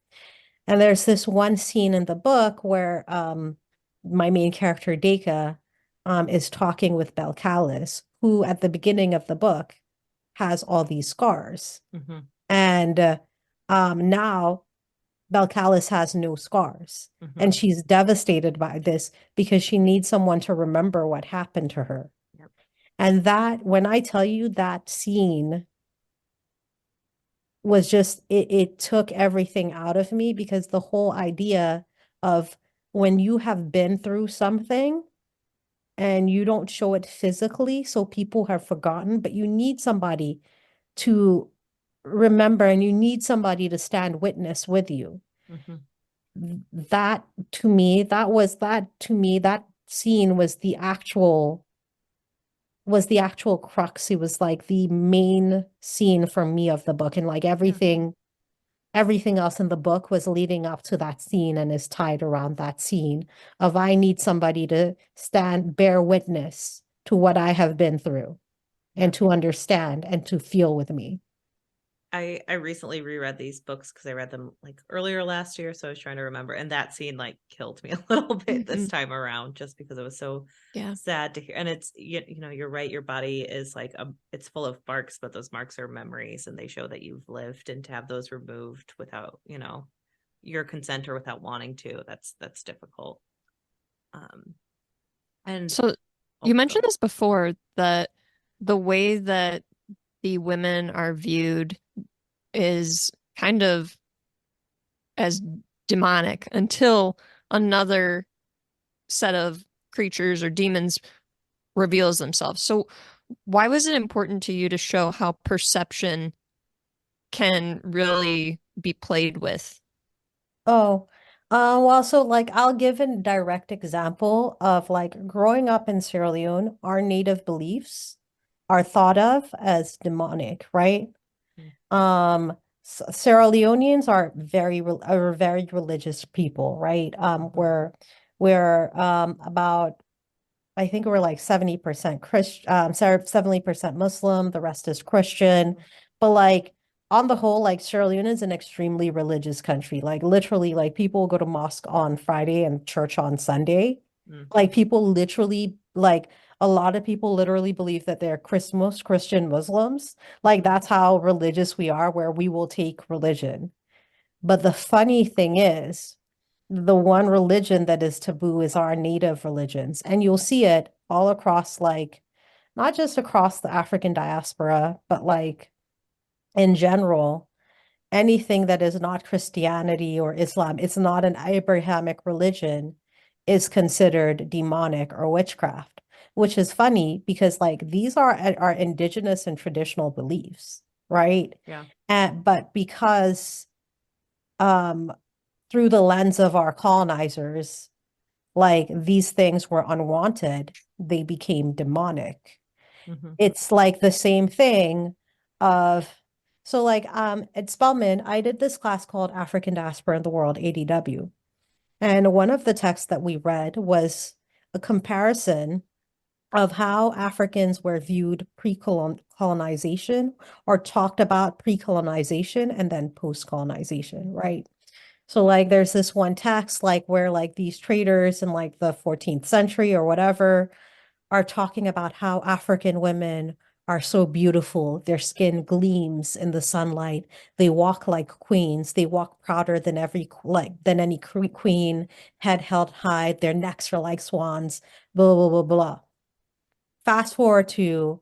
And there's this one scene in the book where my main character, Deka, is talking with Belcalis, who at the beginning of the book has all these scars. Mhm. And now Belcalis has no scars. And Mhm. she's devastated by this because she needs someone to remember what happened to her. Yep. And that, when I tell you that scene was just it took everything out of me because the whole idea of when you have been through something and you don't show it physically, so people have forgotten, but you need somebody to remember and you need somebody to stand witness with you. Mhm. That that scene was the actual crux. It was like the main scene for me of the book, and like Yeah. everything else in the book was leading up to that scene and is tied around that scene of I need somebody to bear witness to what I have been through Yeah. and to understand and to feel with me. I recently reread these books because I read them like earlier last year, so I was trying to remember. And that scene like killed me a little bit this Mhm. time around, just because it was so Yeah. sad to hear. And it's you know, you're right. Your body is like it's full of marks, but those marks are memories, and they show that you've lived. And to have those removed without, you know, your consent or without wanting to, that's difficult. Um, and So you oh, go mentioned ahead. this before that the way that the women are viewed is kind of as demonic until another set of creatures or demons reveals themselves. So why was it important to you to show how perception can really be played with? Oh, well, so like I'll give a direct example of like growing up in Sierra Leone, our native beliefs are thought of as demonic, right? Mm. Sierra Leoneans are very religious people, right? Mhm. We're about I think we're like 70% Christian, sorry, 70% Muslim, the rest is Christian. But like on the whole, like Sierra Leone is an extremely religious country. Like literally, like people go to mosque on Friday and church on Sunday. Mm. Like people literally, like a lot of people literally believe that they're most Christian Muslims. Like that's how religious we are, where we will take religion. But the funny thing is, the one religion that is taboo is our native religions. And you'll see it all across, like, not just across the African diaspora, but like in general, anything that is not Christianity or Islam, it's not an Abrahamic religion, is considered demonic or witchcraft, which is funny because like these are our indigenous and traditional beliefs, right? Yeah. But because um through the lens of our colonizers, like these things were unwanted, they became demonic. Mm-hmm. It's like the same thing of, so like at Spelman, I did this class called African Diaspora in the World, ADW. And one of the texts that we read was a comparison of how Africans were viewed pre-colonization or talked about pre-colonization and then post-colonization, right? So like there's this one text like where like these traders in like the 14th century or whatever are talking about how African women are so beautiful. Their skin gleams in the sunlight. They walk like queens. They walk prouder than than any queen, head held high. Their necks are like swans, blah, blah, blah, blah. Fast forward to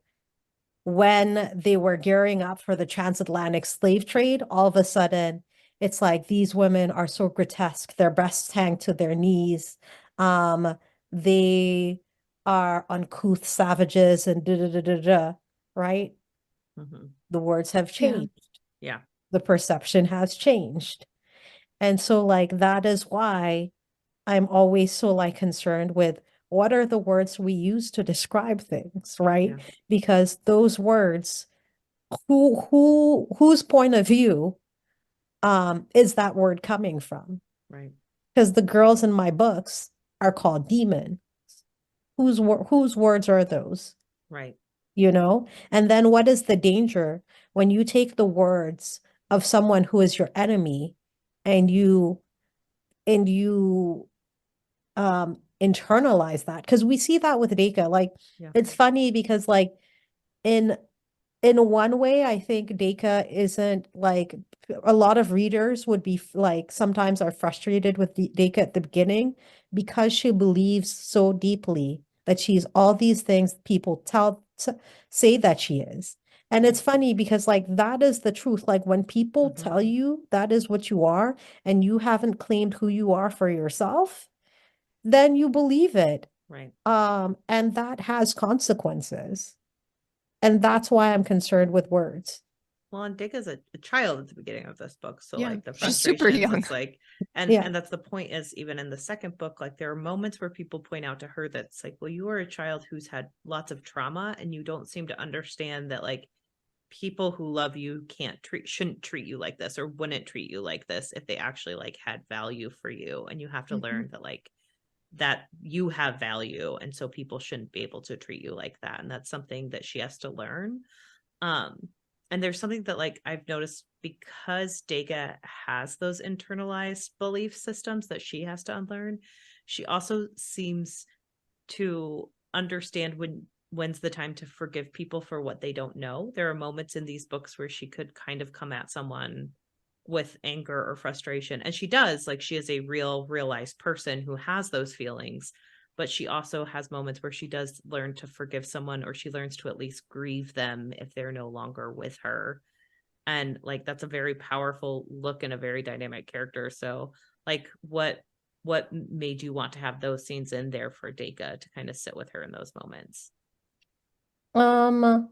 when they were gearing up for the transatlantic slave trade, all of a sudden it's like these women are so grotesque. Their breasts hang to their knees. They are uncouth savages and da da da da da, right? Mm-hmm. The words have Yeah. changed. Yeah. The perception has changed. And so like that is why I'm always so like concerned with what are the words we use to describe things, right? Yeah. Because those words, whose point of view is that word coming from? Right. Because the girls in my books are called demon. Whose words are those? Right. You know? And then what is the danger when you take the words of someone who is your enemy and you internalize that? Because we see that with Deka. Like Yeah. it's funny because like in in one way, I think Deka isn't like a lot of readers would be like sometimes are frustrated with Deka at the beginning because she believes so deeply that she's all these things people say that she is. And it's funny because like that is the truth. Like when people Mm-hmm. tell you that is what you are and you haven't claimed who you are for yourself, then you believe it. Right. And that has consequences. And that's why I'm concerned with words. Well, and Dick is a child at the beginning of this book, so Yeah, like the she's super frustrations, young. it's like, Yeah. and that's the point is even in the second book, like there are moments where people point out to her that's like, well, you are a child who's had lots of trauma, and you don't seem to understand that like people who love you shouldn't treat you like this or wouldn't treat you like this if they actually like had value for you, and you have to learn that like that you have value, and so people shouldn't be able to treat you like that, and that's something that she has to learn. And there's something that like I've noticed because Dega has those internalized belief systems that she has to unlearn. She also seems to understand when's the time to forgive people for what they don't know. There are moments in these books where she could kind of come at someone with anger or frustration, and she does, like she is a realized person who has those feelings, but she also has moments where she does learn to forgive someone, or she learns to at least grieve them if they're no longer with her. And like that's a very powerful look and a very dynamic character. So like what made you want to have those scenes in there for Deka to kind of sit with her in those moments? Um,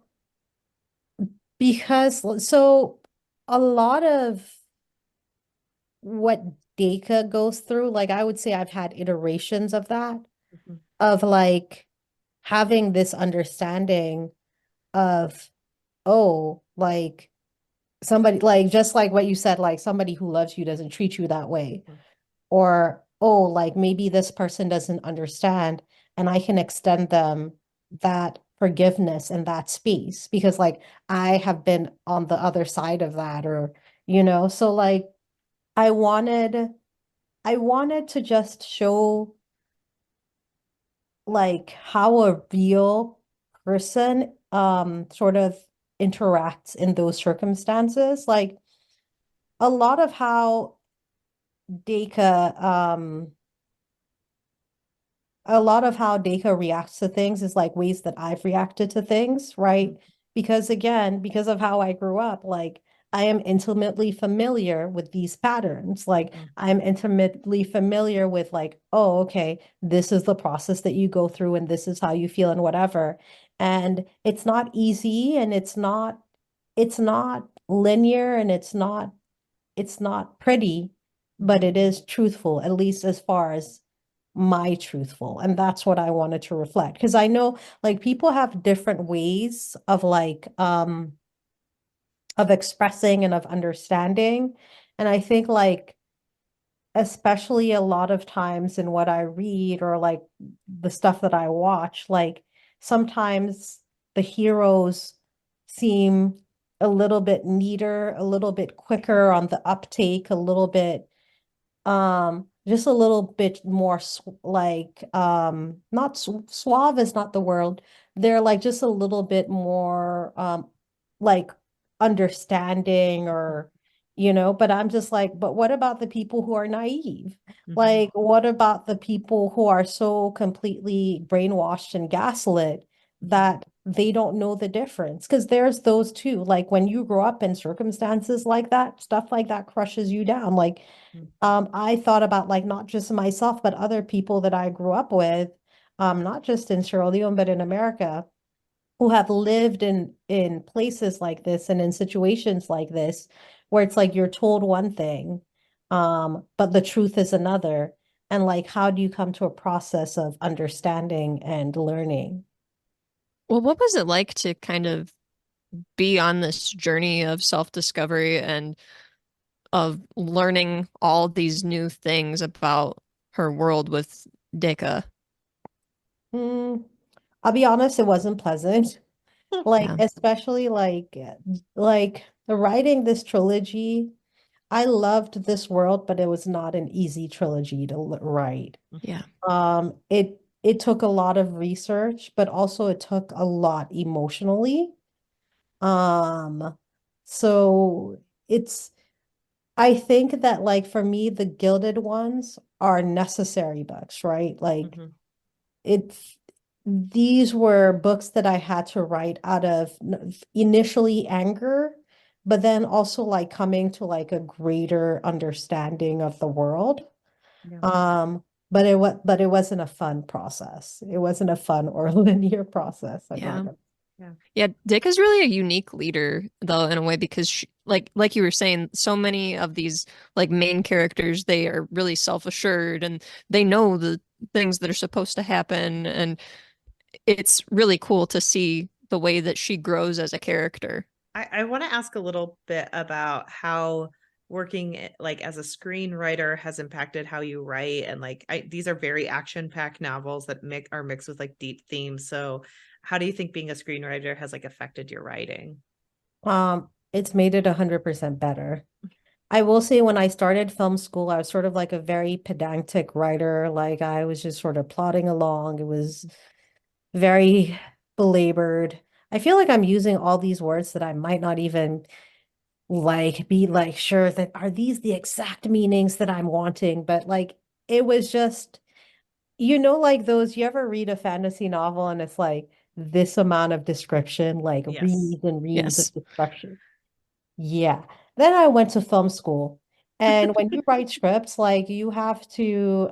because so a lot of what Deka goes through, like I would say I've had iterations of that, Mm-hmm. of like having this understanding of, oh, like somebody, like just like what you said, like somebody who loves you doesn't treat you that way. Mm-hmm. Or, oh, like maybe this person doesn't understand and I can extend them that forgiveness and that space because like I have been on the other side of that or so like I wanted I wanted to just show like how a real person sort of interacts in those circumstances. Like a lot of how Deka reacts to things is like ways that I've reacted to things, right? Because again, because of how I grew up, like I am intimately familiar with these patterns. Like I'm intimately familiar with like, oh, okay, this is the process that you go through and this is how you feel and whatever. And it's not easy and it's not linear and it's not pretty, but it is truthful, at least as far as my truthful. And that's what I wanted to reflect. Because I know like people have different ways of like of expressing and of understanding. And I think like especially a lot of times in what I read or like the stuff that I watch, like sometimes the heroes seem a little bit neater, a little bit quicker on the uptake, a little bit just a little bit more like not suave is not the word. They're like just a little bit more like understanding or but I'm just like, but what about the people who are naive? Like, what about the people who are so completely brainwashed and gaslit that they don't know the difference? Because there's those too. Like when you grow up in circumstances like that, stuff like that crushes you down. Like I thought about like not just myself, but other people that I grew up with, not just in Sierra Leone, but in America, who have lived in places like this and in situations like this, where it's like you're told one thing, but the truth is another. And like, how do you come to a process of understanding and learning? Well, what was it like to kind of be on this journey of self-discovery and of learning all these new things about her world with Deka? Mm, I'll be honest, it wasn't pleasant. Like, Yeah. especially like writing this trilogy. I loved this world, but it was not an easy trilogy to write. Yeah. It took a lot of research, but also it took a lot emotionally. Um, so it's I think that like for me, the Gilded Ones are necessary books, right? Like it's these were books that I had to write out of initially anger, but then also like coming to like a greater understanding of the world. Yeah. But it wasn't a fun process. It wasn't a fun or linear process. I'm not Yeah. gonna. Yeah. Yeah, Dick is really a unique leader though in a way because like you were saying so many of these like main characters they are really self-assured and they know the things that are supposed to happen and it's really cool to see the way that she grows as a character. I want to ask a little bit about how working like as a screenwriter has impacted how you write and like these are very action-packed novels that are mixed with like deep themes. So how do you think being a screenwriter has like affected your writing? It's made it 100% better. I will say when I started film school, I was sort of like a very pedantic writer. Like I was just sort of plodding along. It was very belabored. I feel like I'm using all these words that I might not even like be like sure that are these the exact meanings that I'm wanting, but like it was just like those you ever read a fantasy novel and it's like this amount of description, like Yes. reams and reams of Yes. description. Yeah. Then I went to film school. And when you write scripts, like you have to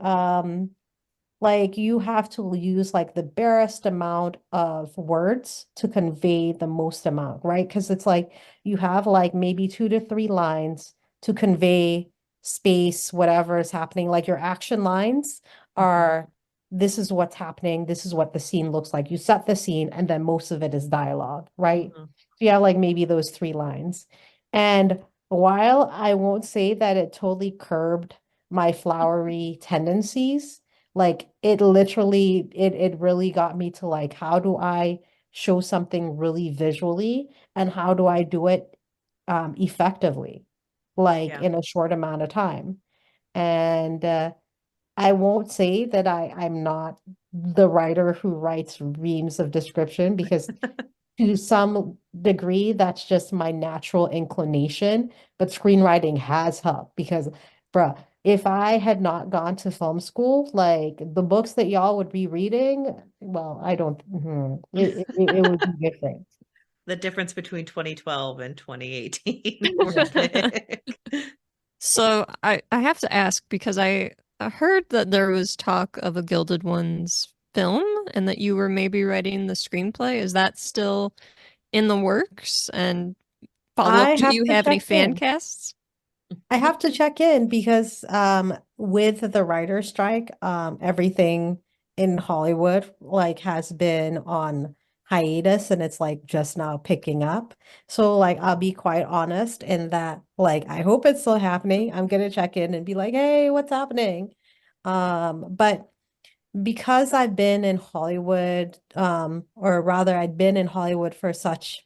use like the barest amount of words to convey the most amount, right? Because it's like you have like maybe 2 to 3 lines to convey space, whatever is happening. Like your action lines are this is what's happening, this is what the scene looks like. You set the scene, and then most of it is dialogue, right? Mhm. So you have like maybe those 3 lines. And while I won't say that it totally curbed my flowery tendencies, Like it literally, it really got me to like, how do I show something really visually and how do I do it effectively, like Yeah. in a short amount of time? And I won't say that I'm not the writer who writes reams of description because to some degree that's just my natural inclination, but screenwriting has helped because bruh, if I had not gone to film school, like the books that y'all would be reading, well, I don't it would be different. The difference between 2012 and 2018 Yeah. was big. So I have to ask because I heard that there was talk of a Gilded Ones film and that you were maybe writing the screenplay. Is that still in the works? And follow I up, do have you to have any check fan in. casts? I have to check in because with the writer strike, everything in Hollywood like has been on hiatus and it's like just now picking up. So like I'll be quite honest in that like I hope it's still happening. I'm gonna check in and be like, hey, what's happening? But because I've been in Hollywood, or rather I'd been in Hollywood for such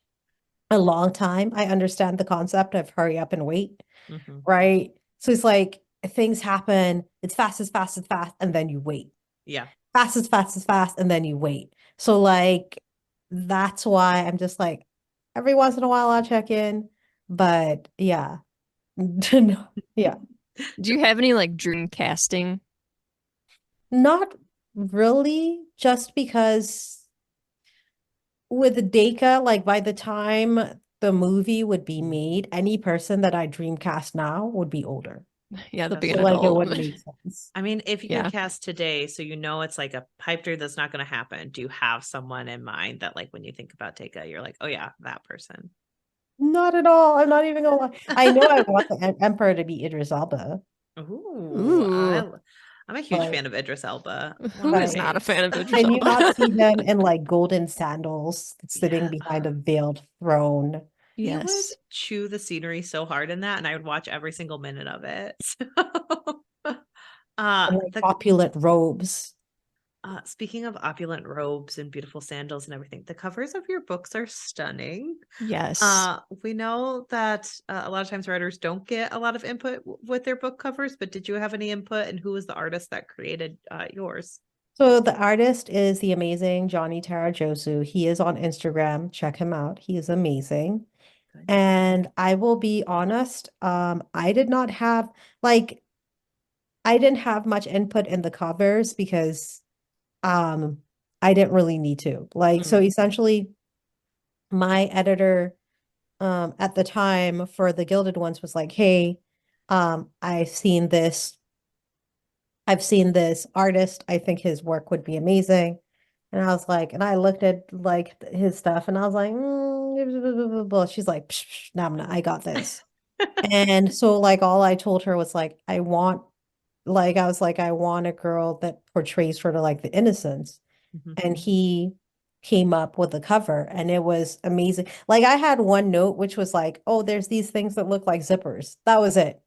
a long time, I understand the concept of hurry up and wait, Mhm. right? So it's like things happen, it's fast as fast as fast, and then you wait. Yeah. Fast as fast as fast, and then you wait. So like that's why I'm just like every once in a while I'll check in. But yeah. Yeah. Do you have any like dream casting? Not really, just because with Deka, like by the time the movie would be made, any person that I dreamcast now would be older. Yeah, they'll be That's an So true. like it adult. wouldn't make sense. I mean, if you could Yeah. cast today, so you know it's like a pipe dream that's not going to happen, do you have someone in mind that, like, when you think about Deka, you're like, oh yeah, that person? Not at all. I'm not even gonna lie. I know I want the Emperor to be Idris Elba. Ooh, Ooh, I'm a huge Like, fan of Idris Elba. who Love is like, not a Ace. fan of Idris can you not Elba? see him in like golden sandals sitting Yeah. behind a veiled throne He would Yes. chew the scenery so hard in that, and I would watch every single minute of it. and like The opulent robes? speaking of opulent robes and beautiful sandals and everything, the covers of your books are stunning. Yes. We know that a lot of times writers don't get a lot of input with their book covers, but did you have any input, and who was the artist that created yours? So the artist is the amazing Johnny Tarajosu. He is on Instagram. Check him out. He is amazing. Good. And I will be honest, I did not have like I didn't have much input in the covers because um I didn't really need to. Like so Mm, essentially my editor at the time for the Gilded Ones was like, "Hey, I've seen this artist. I think his work would be amazing." And I was like, and I looked at like his stuff and I was like, blah, blah, blah, blah. She's like, psh, psh, nah, nah, I got this. And so like all I told her was like, I was like, I want a girl that portrays sort of like the innocence. mhm. And he came up with a cover and it was amazing. Like I had one note which was like, oh, there's these things that look like zippers. That was it.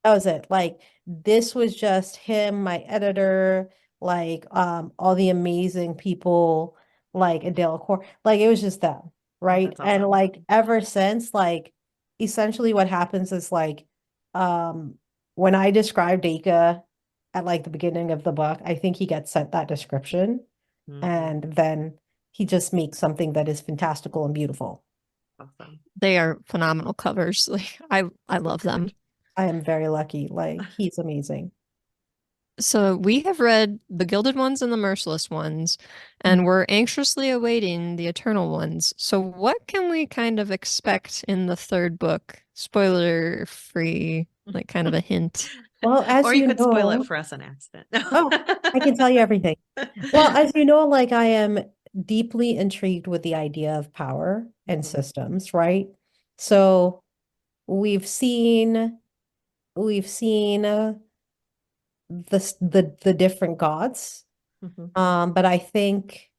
That was it. Like this was just him, my editor, like all the amazing people like Adele Core. Like it was just them, Oh, right? that's And awesome. like ever since, like essentially what happens is like um when I describe Daka at like the beginning of the book, I think he gets sent that description Mhm. and then he just makes something that is fantastical and beautiful. Awesome. They are phenomenal covers. Like I love them. I am very lucky. Like he's amazing. So we have read The Gilded Ones and the Merciless Ones, and we're anxiously awaiting the Eternal Ones. So what can we kind of expect in the third book? Spoiler free, like kind of a hint. Well, as Or you you could spoil it know, for us on accident. oh, I can tell you everything. Well, as you know, like I am deeply intrigued with the idea of power and Mhm, systems, right? So we've seen we've seen the different gods. mhm, But I think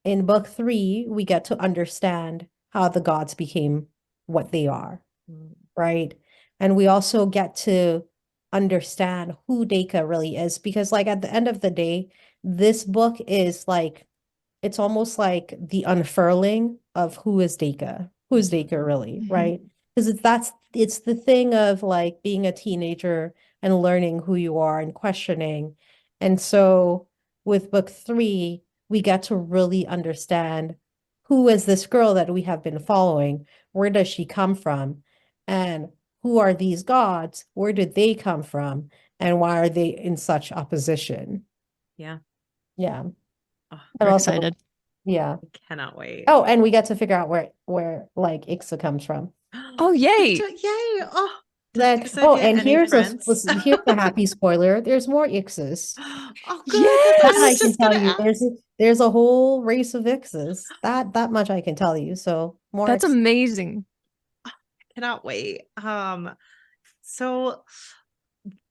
in book three, we get to understand how the gods became what they are, mm, right? And we also get to understand who Deka really is, because like at the end of the day, this book is like it's almost like the unfurling of who is Deka. Who is Deka really, Mhm. right? Because it's the thing of like being a teenager and learning who you are and questioning. And so with book three, we get to really understand who is this girl that we have been following? Where does she come from? And who are these gods? Where did they come from? And why are they in such opposition? Yeah. Yeah. Oh, And We're also, excited. yeah. I cannot wait. Oh, and we get to figure out where like Ixa comes from. Oh, yay. Yay. Oh, That Susan, and any friends? here's a happy spoiler. There's more Ixas. Oh, good. That's That what I I was Yes. can just tell gonna you. ask. There's a whole race of Ixas. That much I can tell you. So more That's Ixas. amazing. Cannot wait. So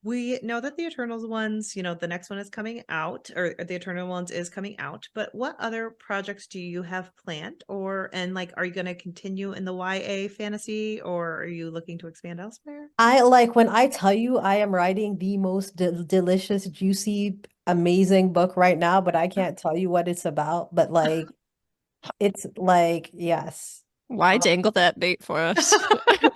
we know that the Eternals ones, the next one is coming out, or the Eternal ones is coming out, but what other projects do you have planned? And like, are you going to continue in the YA fantasy, or are you looking to expand elsewhere? I like when I tell you I am writing the most delicious, juicy, amazing book right now, but I can't tell you what it's about. But like it's like yes. Why dangle that bait for us?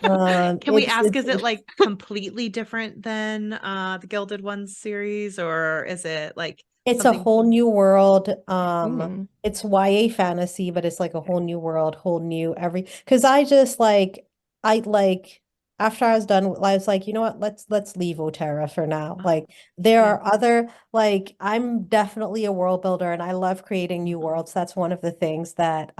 Can we It's ask, is it it's like completely different than the Gilded Ones series, or is it like It's a something? whole new world. Ooh. It's YA fantasy, but it's like a whole new world, whole new because I just like I like after I was done, I was like, you know what, let's leave Otera for now. Oh, Like there yeah. are other like I'm definitely a world builder and I love creating new Mhm. worlds. That's one of the things that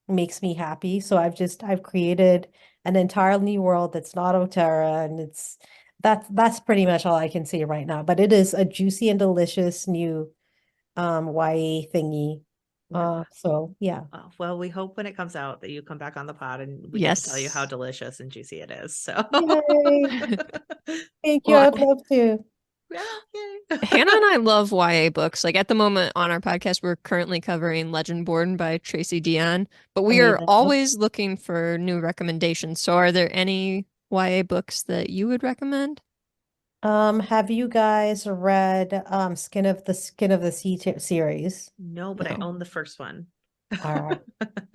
makes me happy. So I've created an entire new world that's not Otera and that's pretty much all I can say right now. But it is a juicy and delicious new YA thingy. Well, So yeah. well, we hope when it comes out that you come back on the pod and we get to tell you how Yes. delicious and juicy it is. So, Yay. Thank you. Well, I'd love to. yeah, yay. Hannah and I love YA books. Like at the moment on our podcast, we're currently covering Legendborn by Tracy Deonn, but we are Amazing book. always looking for new recommendations. So are there any YA books that you would recommend? Have you guys read Skin of the Sea series? No, but I No. own the first one. All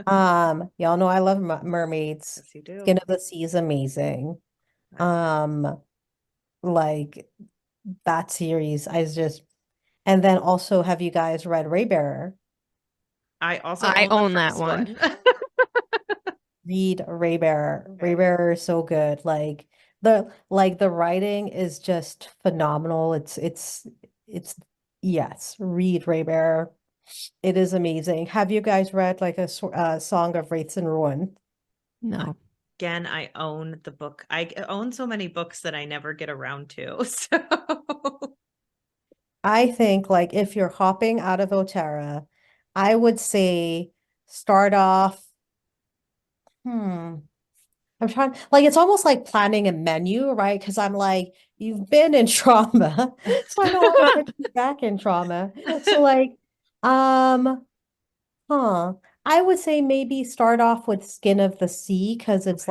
right. Y'all know I love mermaids. Yes, you Skin do. of the Sea is amazing. Yes. Um, like that series, and then also have you guys read Raybearer? I also I own the own that first one. one. Read Raybearer. Okay. Raybearer is so good. The writing is just phenomenal. It's yes, read Raybearer. It is amazing. Have you guys read like Song of Wraiths and Ruin? No. Again, I own the book. I own so many books that I never get around to. So, I think like if you're hopping out of Otera, I would say start off. Hmm. I'm trying, like, it's almost like planning a menu, right? Because I'm like, you've been in trauma, so I don't want to put you back in trauma. So, like, um, huh, I would say maybe start off with Skin of the Sea because it's okay.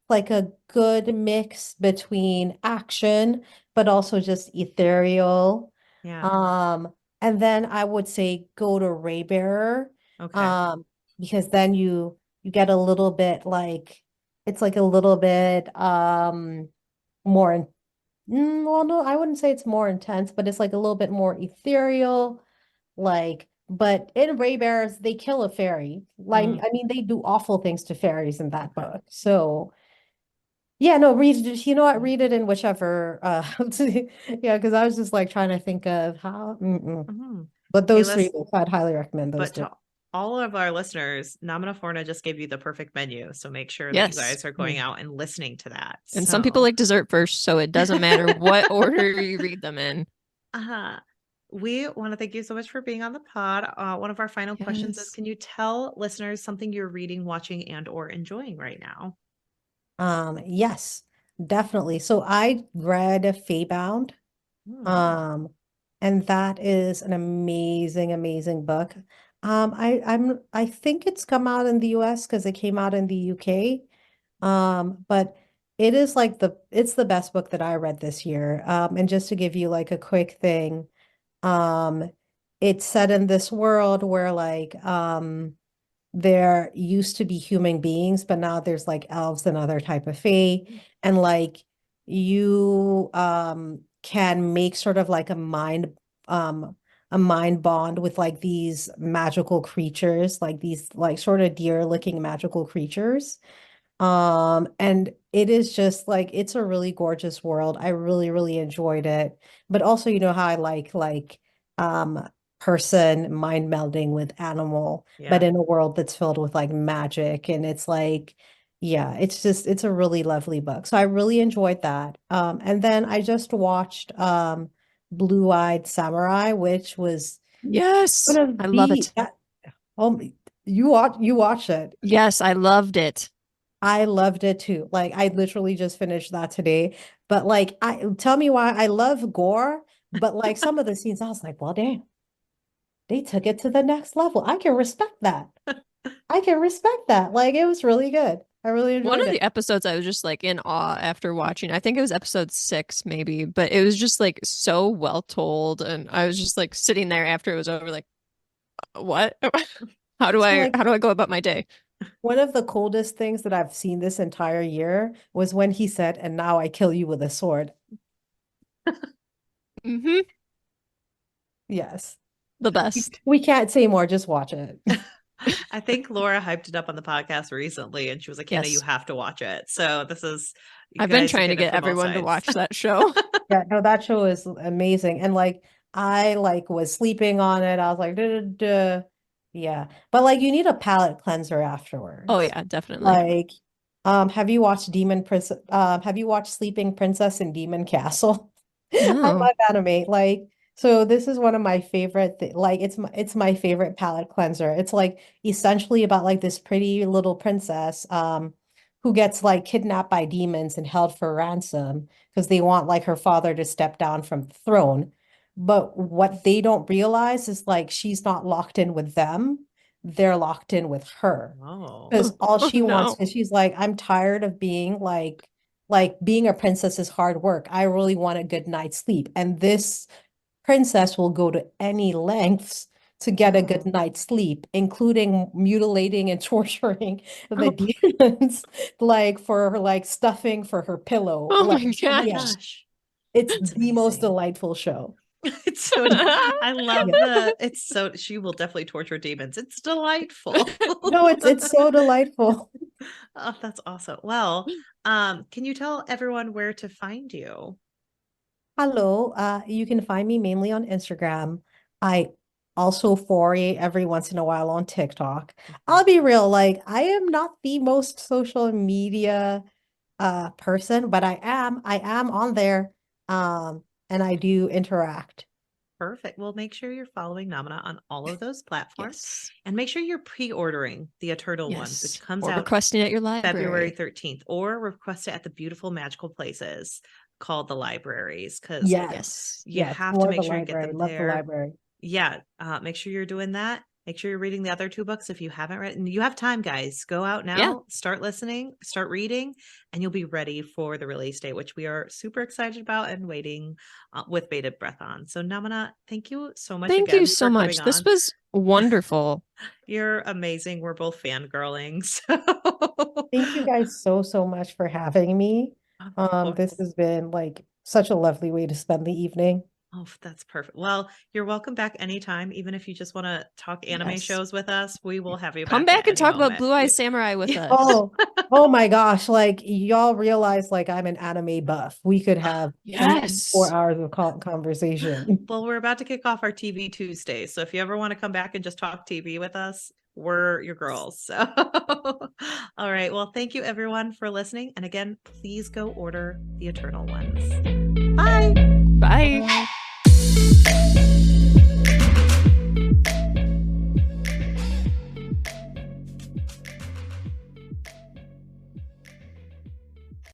like a good mix between action, but also just ethereal. Yeah. Um, and then I would say go to Raybearer, Okay. um, because then you get a little bit like it's like a little bit more well no, I wouldn't say it's more intense, but it's like a little bit more ethereal. Like, but in Raybearers, they kill a fairy. Like, Mm, I mean, they do awful things to fairies in that okay. book. So yeah, no, read it. You know what? Yeah. Read it in whichever. Yeah, because I was just like trying to think of how. Mhm. But Hey, those three let's, books, I'd highly recommend those but three. to all of our listeners, Namina Forna just gave you the perfect menu. So make sure that you Yes. guys are going Mm. out and listening to that. And some people So, like dessert first, so it doesn't matter what order you read them in. uh, we want to thank you so much for being on the pod. One of our final questions is, Yes. can you tell listeners something you're reading, watching, and or enjoying right now? Yes, definitely. So I read Feybound, Hmm. um, and that is an amazing, amazing book. I think it's come out in the US because it came out in the UK. But it is like it's the best book that I read this year. And just to give you like a quick thing, um, it's set in this world where like there used to be human beings, but now there's like elves and other type of fae. And like you can make sort of like a mind bond with like these magical creatures, like these like sort of deer looking magical creatures. And it is just like it's a really gorgeous world. I really, really enjoyed it. But also, you know how I like person mind melding with animal, but Yeah. in a world that's filled with like magic. And it's like, yeah, it's a really lovely book. So I really enjoyed that. And then I just watched Blue-Eyed Samurai, which was Yes, one of I love the it. oh you watch it. Yes, I loved it. I loved it too. Like I literally just finished that today. But like I tell me why I love gore, but like some of the scenes I was like, well, damn, they took it to the next level. I can respect that. I can respect that. Like it was really good. I really One enjoyed of it. the episodes I was just like in awe after watching. I think it was episode 6 maybe, but it was just like so well told and I was just like sitting there after it was over like what? So like How do I go about my day? one of the coldest things that I've seen this entire year was when he said, and now I kill you with a sword. Hmm. Yes. The best. We can't say more, just watch it. I think Laura hyped it up on the podcast recently and she was like, Hannah, you Yes. have to watch it. So this is, you I've been guys are trying to getting it get from all everyone to sides. watch that show. Yeah, no, that show is amazing. And like I like was sleeping on it. I was like, duh, duh, duh. Yeah. But like you need a palate cleanser Oh afterwards. yeah, definitely. Like, have you watched Sleeping Princess and Demon Castle? I No. love anime. Like, so this is one of my favorite like it's my favorite palate cleanser. It's like essentially about like this pretty little princess who gets like kidnapped by demons and held for ransom because they want like her father to step down from the throne. But what they don't realize is like she's not locked in with them. They're locked in with her. Oh, Because all Oh she wants, no. because she's like, I'm tired of being like being a princess is hard work. I really want a good night's sleep. And this princess will go to any lengths to get a good night's sleep, including mutilating and torturing the Oh, demons, like for her, like stuffing for her pillow. oh Like, my oh my yeah, gosh. gosh. it's That's the most amazing. delightful show. It's so, I love Yeah. it's so, she will definitely torture demons. It's delightful. No, it's so delightful. Oh, that's awesome. Well, can you tell everyone where to find you? Hello, you can find me mainly on Instagram. I also foray every once in a while on TikTok. I'll be real, like I am not the most social media person, but I am on there and I do interact. Perfect. Well, make sure you're following Namina on all of those platforms Yes. and make sure you're pre-ordering the Eternal Ones, which Yes. comes Or out requesting at your February library. 13th, or request it at the beautiful magical places called the libraries, because Yes, Yes. you yes, have to more make the sure you get library. them Love the there. library. Yeah, make sure you're doing that. Make sure you're reading the other 2 books if you haven't read. And you have time, guys. Go out Yeah. now, start listening, start reading, and you'll be ready for the release date, which we are super excited about and waiting with bated breath on. So, Namina, thank you so much Thank you again so for coming much. This on. was wonderful. You're amazing. We're both fangirling. Thank you guys so, so much for having me. Of This course. has been like such a lovely way to spend the evening. Oh, that's perfect. Well, you're welcome back anytime. Even if you just want to talk anime Yes. shows with us, we will have you Come back back at and any talk about moment. Blue Eye Samurai with Yeah. us. Oh, oh my gosh. Like y'all realize like I'm an anime buff. We could have Yes. 4 hours of conversation. Well, we're about to kick off our TV Tuesday. So if you ever want to come back and just talk TV with us, we're your girls. So, all right. Well, thank you everyone for listening. And again, please go order the Eternal Ones. Bye. Bye.